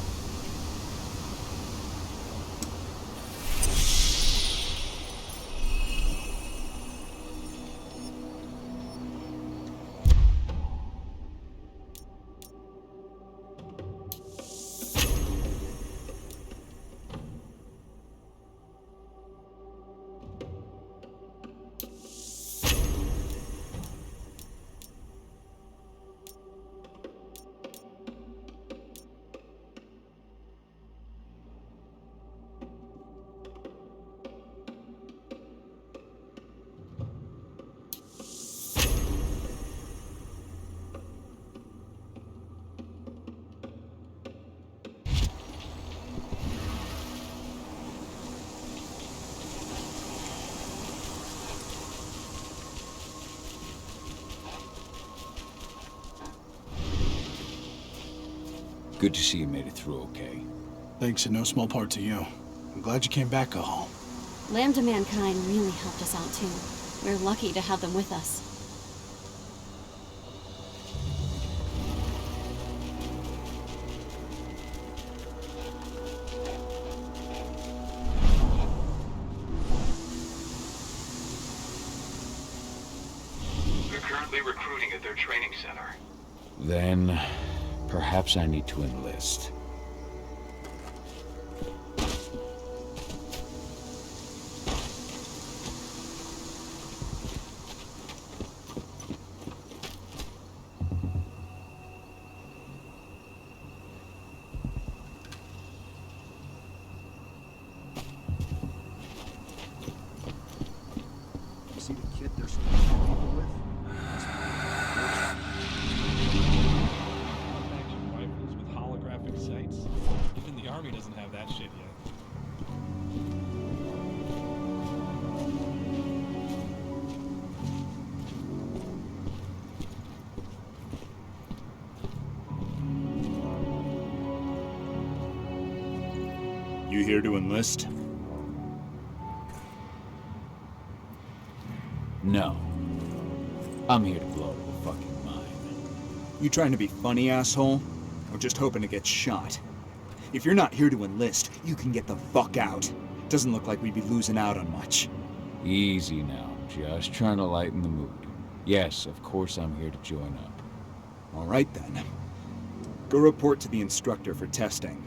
Good to see you made it through okay. Thanks in no small part to you. I'm glad you came back, Cahal. Lambda Mankind really helped us out too. We're lucky to have them with us. They're currently recruiting at their training center. Then, perhaps I need to enlist. You here to enlist? No. I'm here to blow the fucking mind. You trying to be funny, asshole? Or just hoping to get shot? If you're not here to enlist, you can get the fuck out. Doesn't look like we'd be losing out on much. Easy now, just trying to lighten the mood. Yes, of course I'm here to join up. All right then. Go report to the instructor for testing.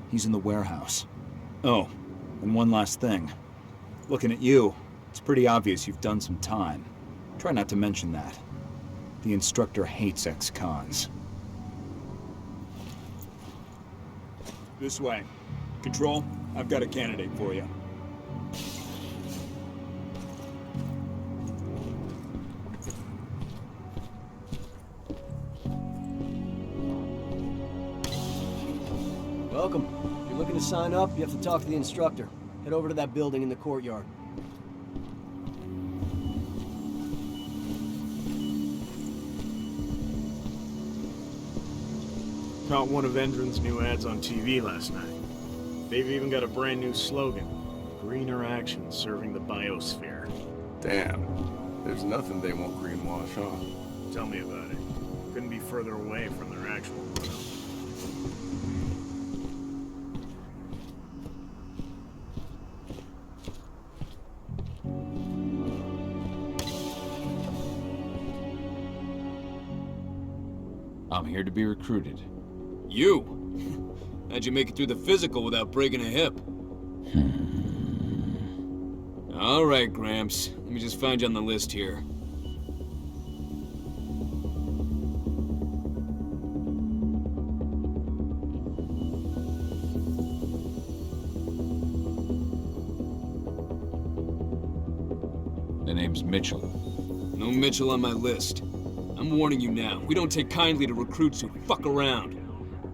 He's in the warehouse. Oh, and one last thing. Looking at you, it's pretty obvious you've done some time. Try not to mention that. The instructor hates ex-cons. This way. Control, I've got a candidate for you. Welcome. If you're looking to sign up, you have to talk to the instructor. Head over to that building in the courtyard. Caught one of Endron's new ads on TV last night. They've even got a brand new slogan. Greener action serving the biosphere. Damn. There's nothing they won't greenwash, huh? Tell me about it. Couldn't be further away from their actual motto. I'm here to be recruited. You? How'd you make it through the physical without breaking a hip? All right, Gramps. Let me just find you on the list here. The name's Mitchell. No Mitchell on my list. I'm warning you now. We don't take kindly to recruits who fuck around.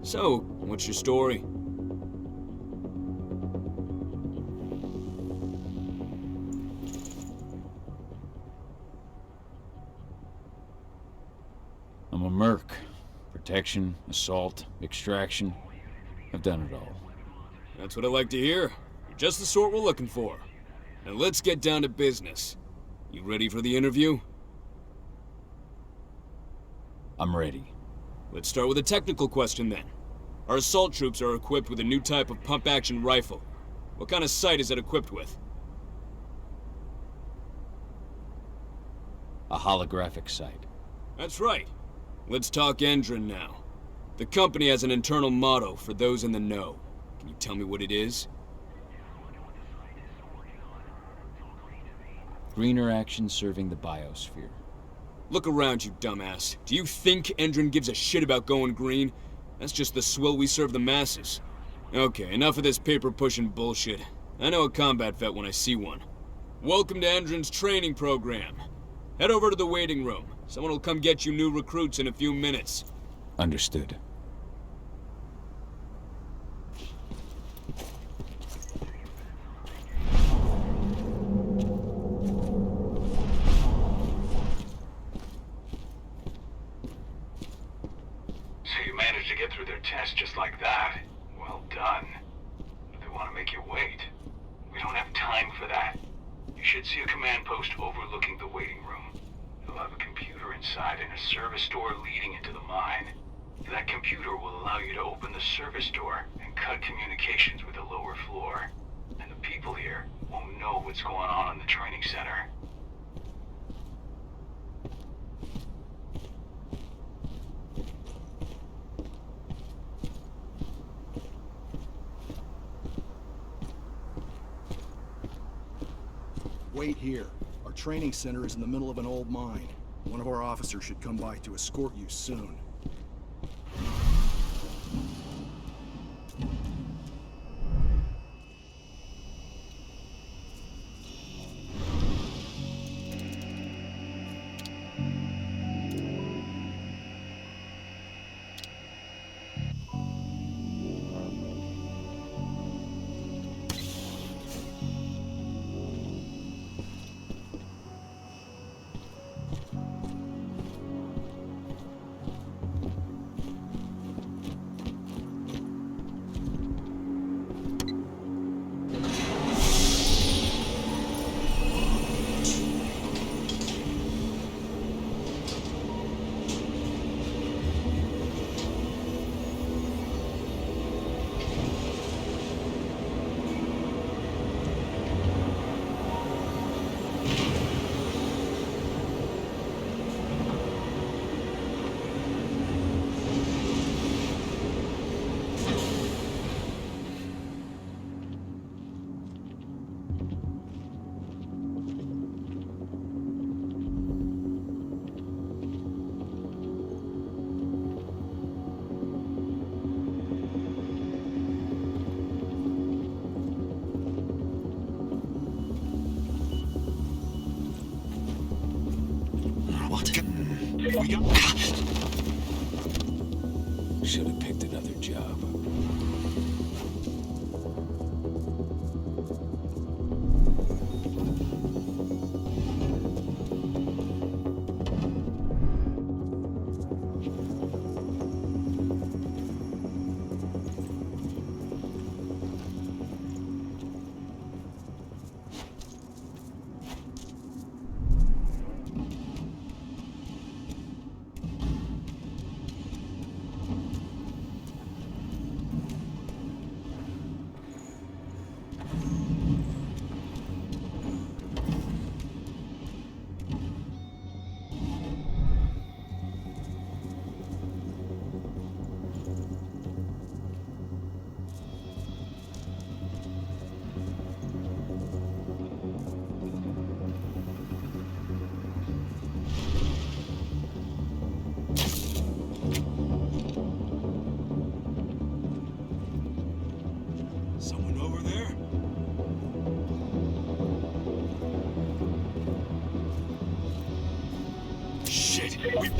So, what's your story? I'm a merc. Protection, assault, extraction. I've done it all. That's what I like to hear. You're just the sort we're looking for. Now let's get down to business. You ready for the interview? I'm ready. Let's start with a technical question then. Our assault troops are equipped with a new type of pump-action rifle. What kind of sight is it equipped with? A holographic sight. That's right. Let's talk Endron now. The company has an internal motto for those in the know. Can you tell me what it is? Greener action serving the biosphere. Look around, you dumbass. Do you think Endron gives a shit about going green? That's just the swill we serve the masses. Okay, enough of this paper-pushing bullshit. I know a combat vet when I see one. Welcome to Endron's training program. Head over to the waiting room. Someone will come get you new recruits in a few minutes. Understood. So you managed to get through their test just like that. Well done. But they want to make you wait. We don't have time for that. You should see a command post overlooking the waiting room. It'll have a computer inside and a service door leading into the mine. That computer will allow you to open the service door and cut communications with the lower floor. And the people here won't know what's going on in the training center. Wait here. Our training center is in the middle of an old mine. One of our officers should come by to escort you soon. We got... Should have picked another job. Someone over there? Shit! We...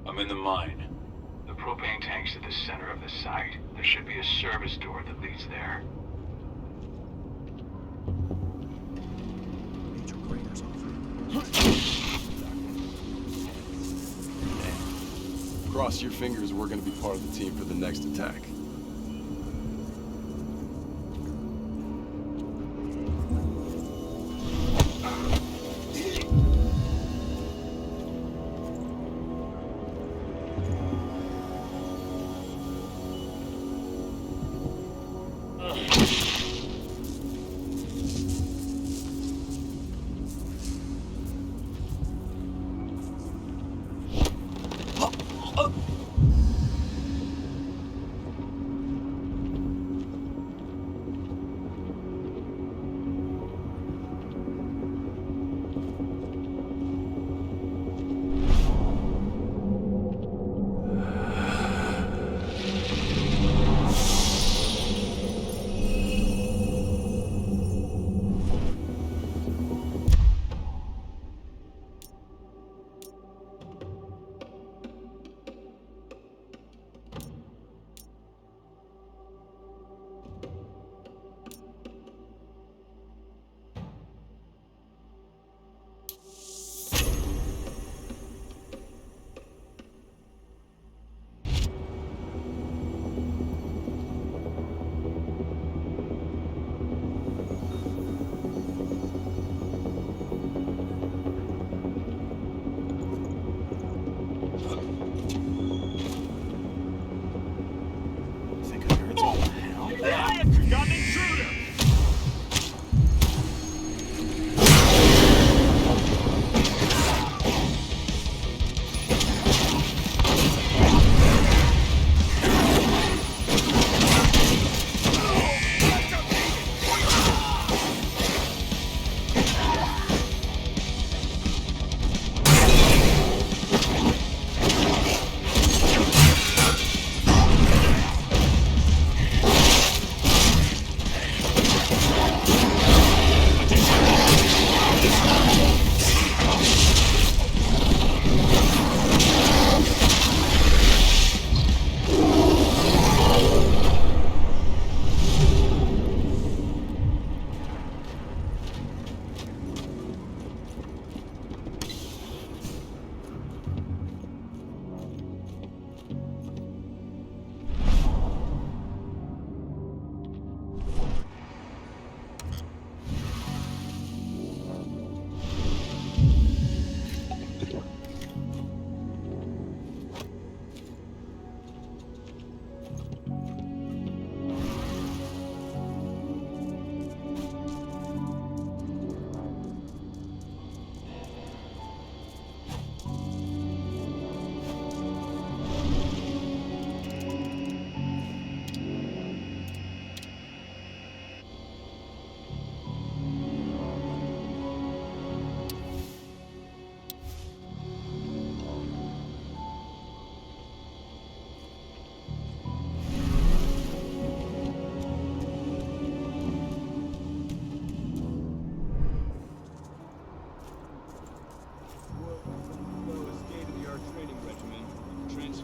I'm in the mine. The propane tank's at the center of the site. There should be a service door that leads there. Major craters off. Cross your fingers, we're gonna be part of the team for the next attack.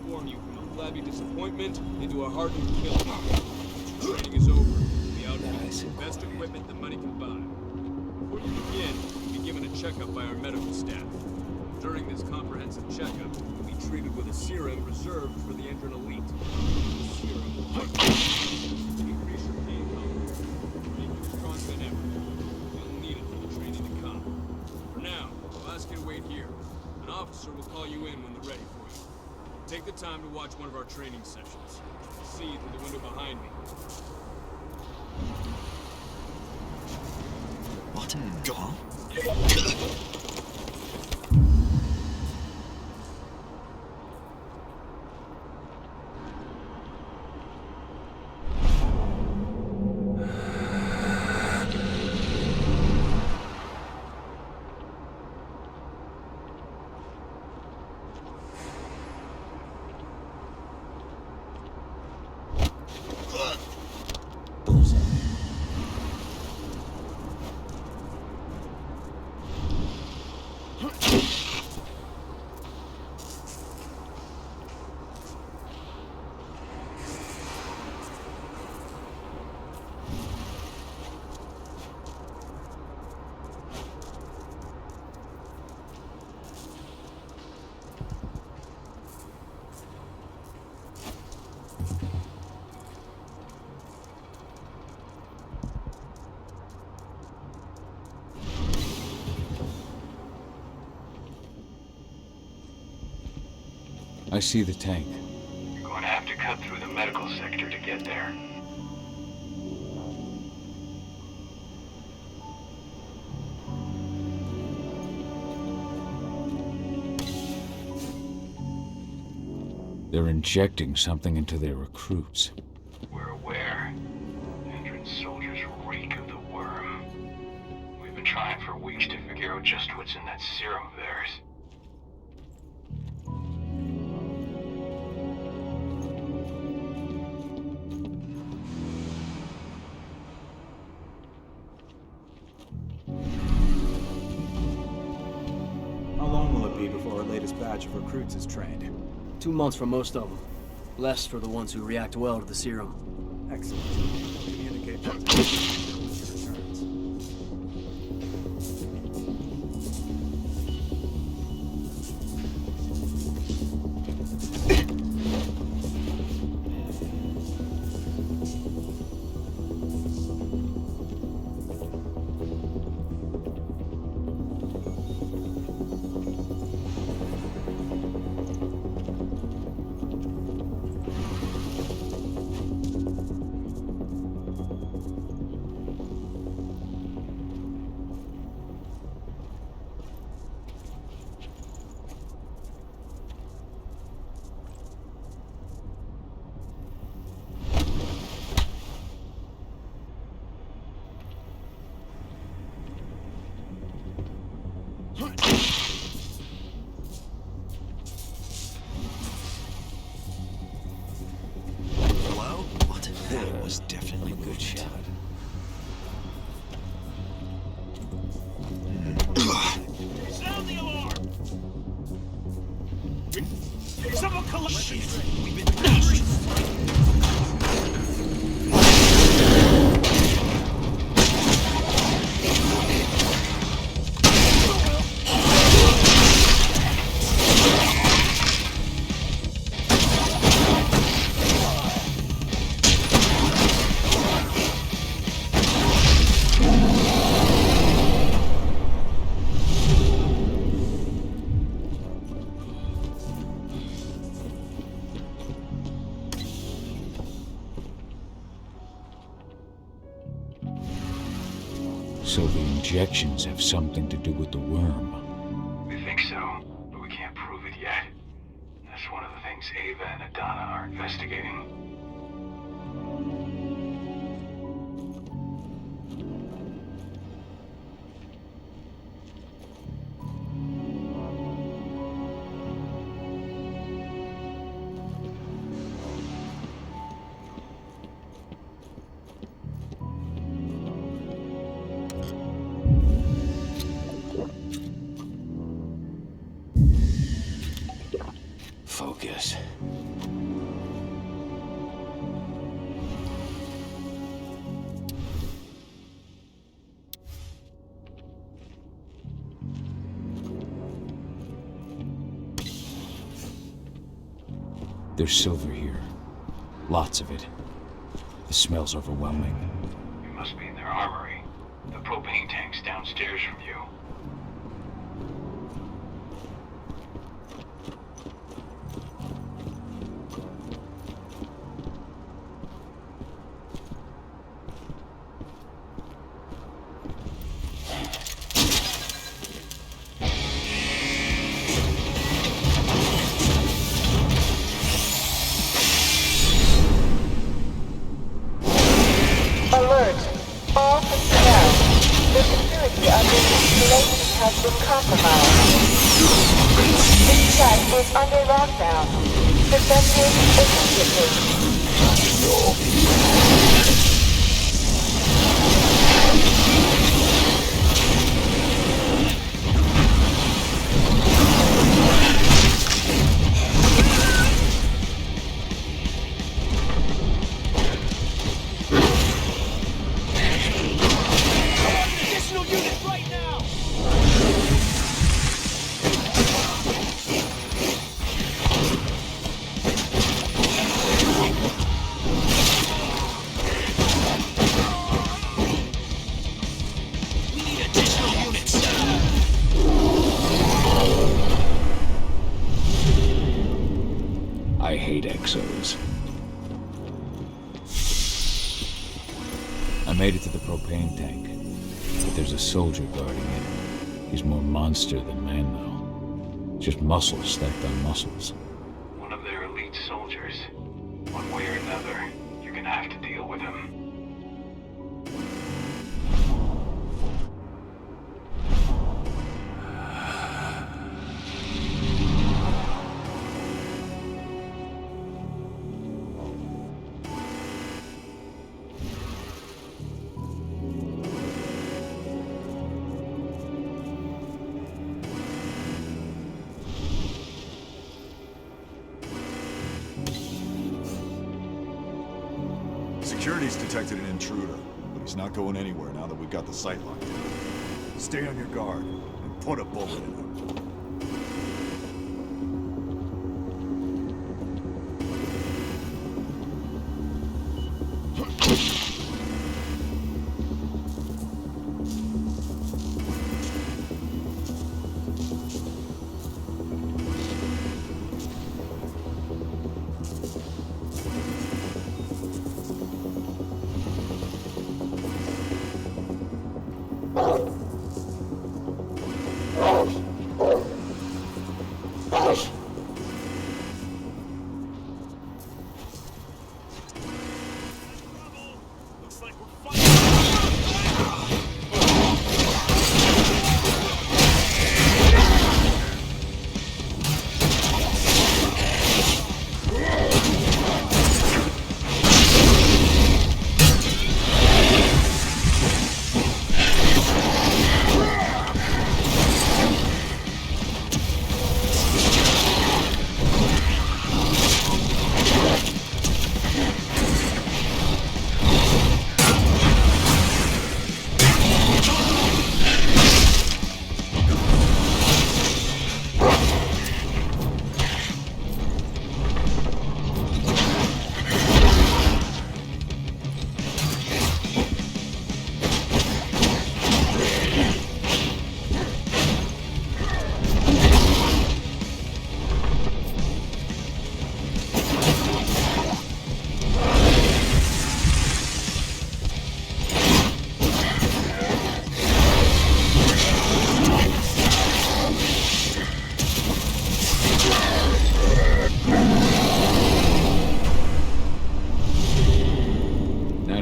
transform you from a flabby disappointment into a hardened killer. Once your training is over, you'll be out with the best equipment that money can buy. Before you begin, you'll be given a checkup by our medical staff. During this comprehensive checkup, you'll be treated with a serum reserved for the Endron elite. The serum will increase your pain tolerance, make you stronger than ever. You'll need it for the training to come. For now, I'll ask you to wait here. An officer will call you in when they're ready for you. Take the time to watch one of our training sessions. See through the window behind me. What in God? I see the tank. You're going to have to cut through the medical sector to get there. They're injecting something into their recruits. We're aware. Endron soldiers reek of the worm. We've been trying for weeks to figure out just what's in that serum of theirs. How long will it be before our latest batch of recruits is trained? 2 months for most of them. Less for the ones who react well to the serum. Excellent. Communicate returns. Hello? What? That was definitely a good shot. Sound the alarm! Someone collect shit! We've been So the injections have something to do with the worm. We think so, but we can't prove it yet. That's one of the things Ava and Adana are investigating. Focus. There's silver here. Lots of it. The smell's overwhelming. You must be in their armory. The propane tank's downstairs from you. Alert! All personnel. The security of this installation has been compromised. This site is under lockdown. Defended immediately. I hate exos. I made it to the propane tank, but there's a soldier guarding it. He's more monster than man, though. Just muscles stacked on muscles. One of their elite soldiers. One way or another, you're gonna have to deal with him. Security's detected an intruder, but he's not going anywhere now that we've got the site locked down. Stay on your guard and put a bullet in him.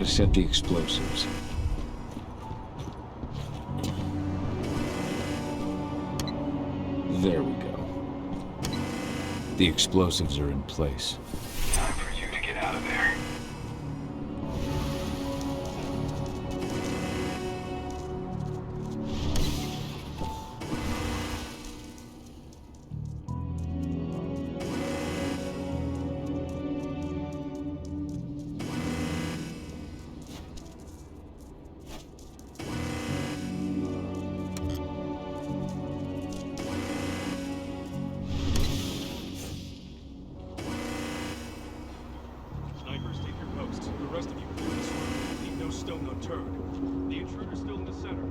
Set the explosives. There we go. The explosives are in place. Time for you to get out of there. stone unturned. The intruder's still in the center.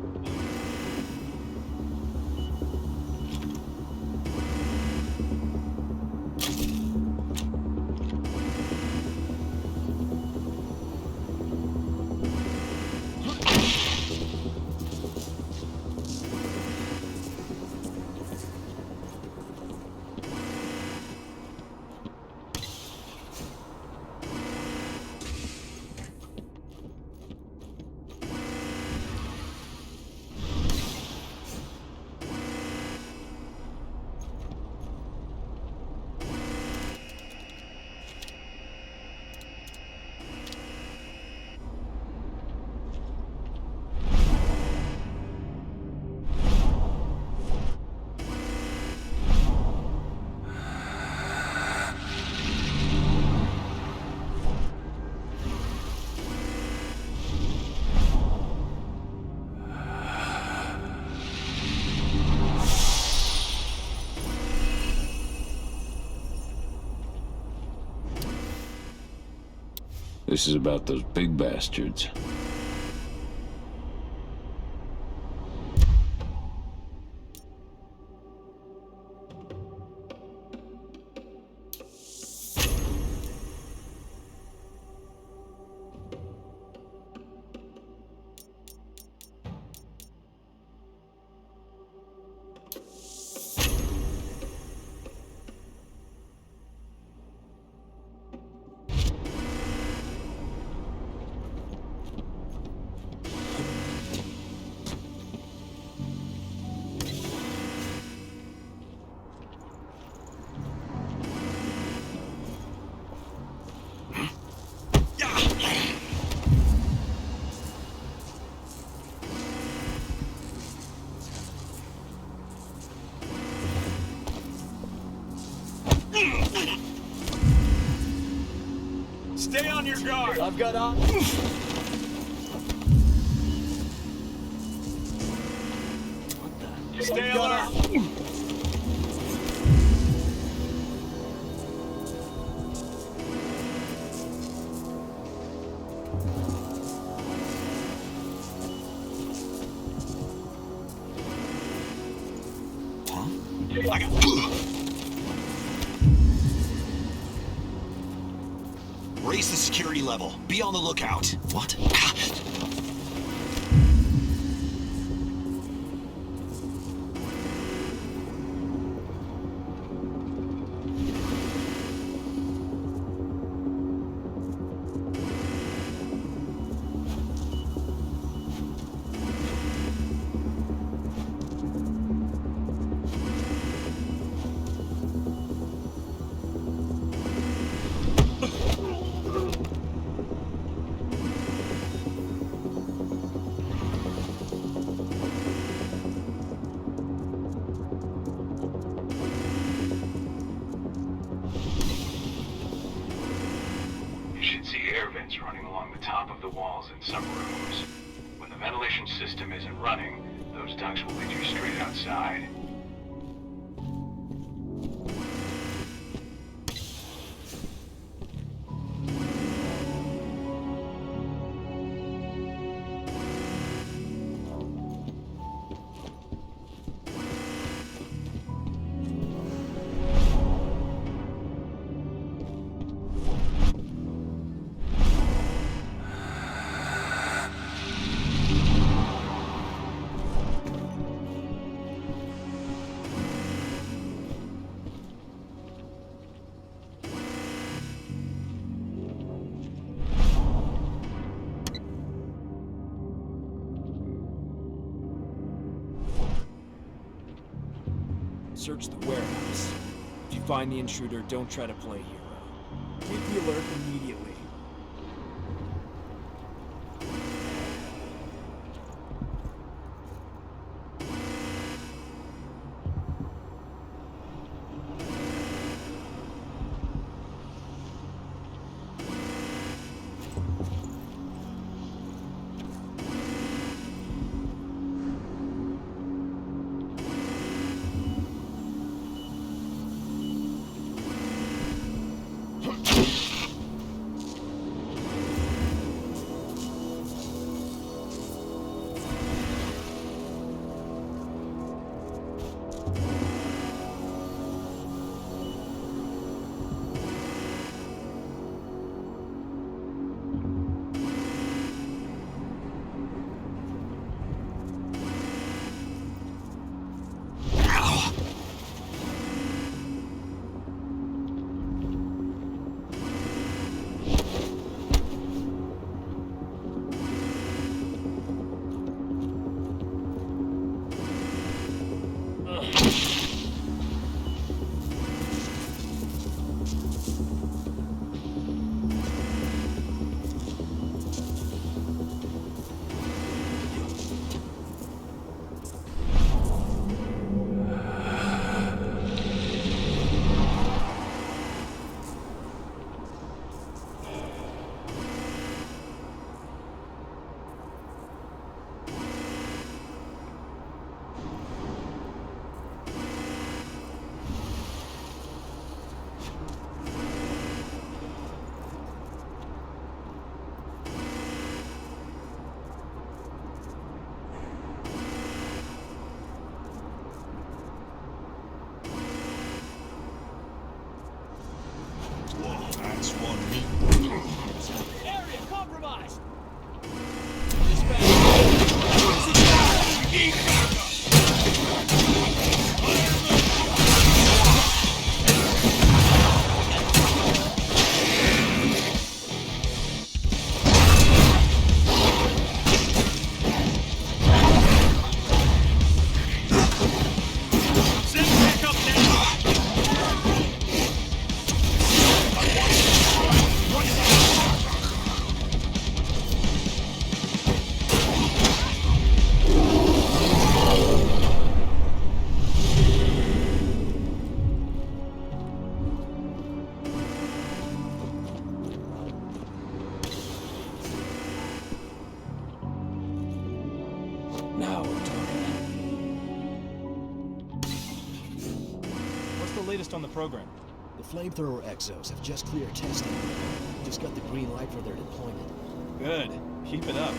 This is about those big bastards. Stay on your guard! I've got on. Stay alert! Raise the security level. Be on the lookout. What? running along the top of the walls in some rooms. When the ventilation system isn't running, those ducts will lead you straight outside. Search the warehouse. If you find the intruder, don't try to play hero. Give the alert immediately. Swan meat. Area compromised! Now we're talking. What's the latest on the program? The flamethrower exos have just cleared testing. Just got the green light for their deployment. Good. Keep it up.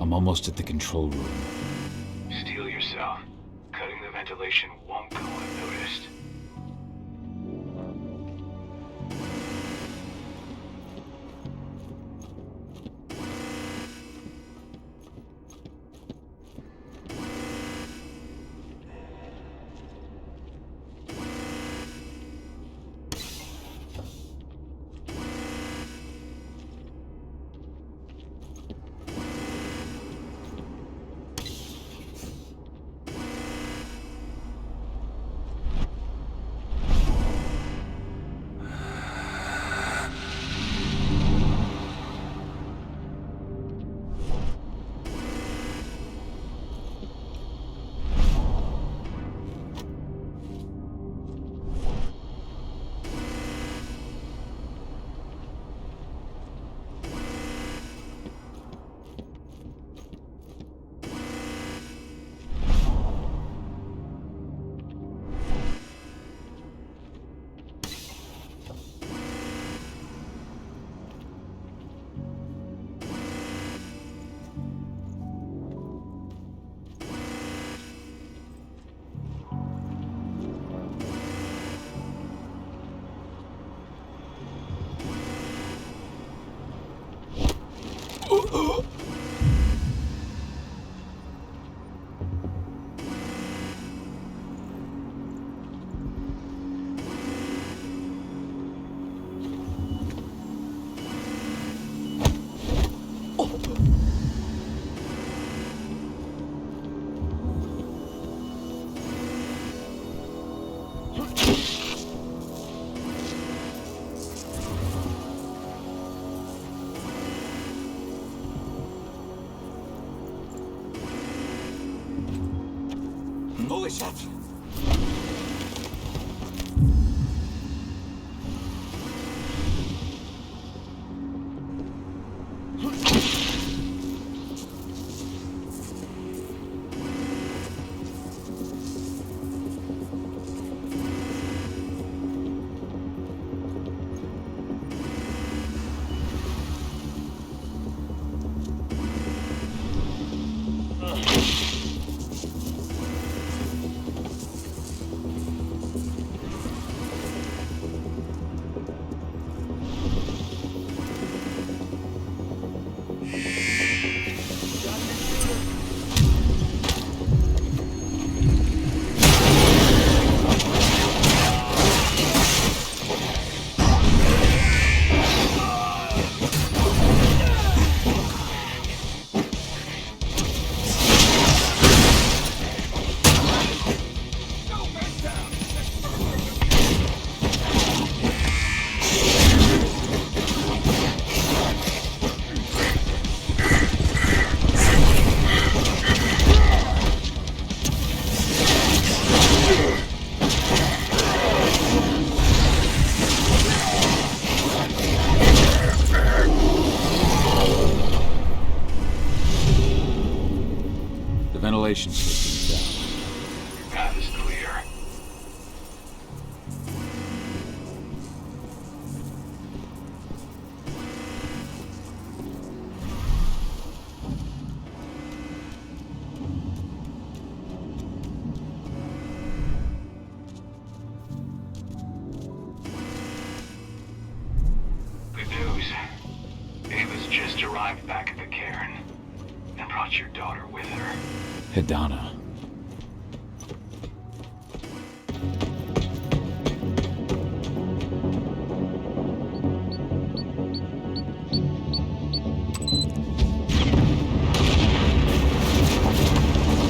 I'm almost at the control room. Steel yourself. Cutting the ventilation won't go unnoticed. Holy shit! Ventilation system's down. Your path is clear. Good news. Ava's just arrived back at the cairn and brought your daughter with her. Hedana.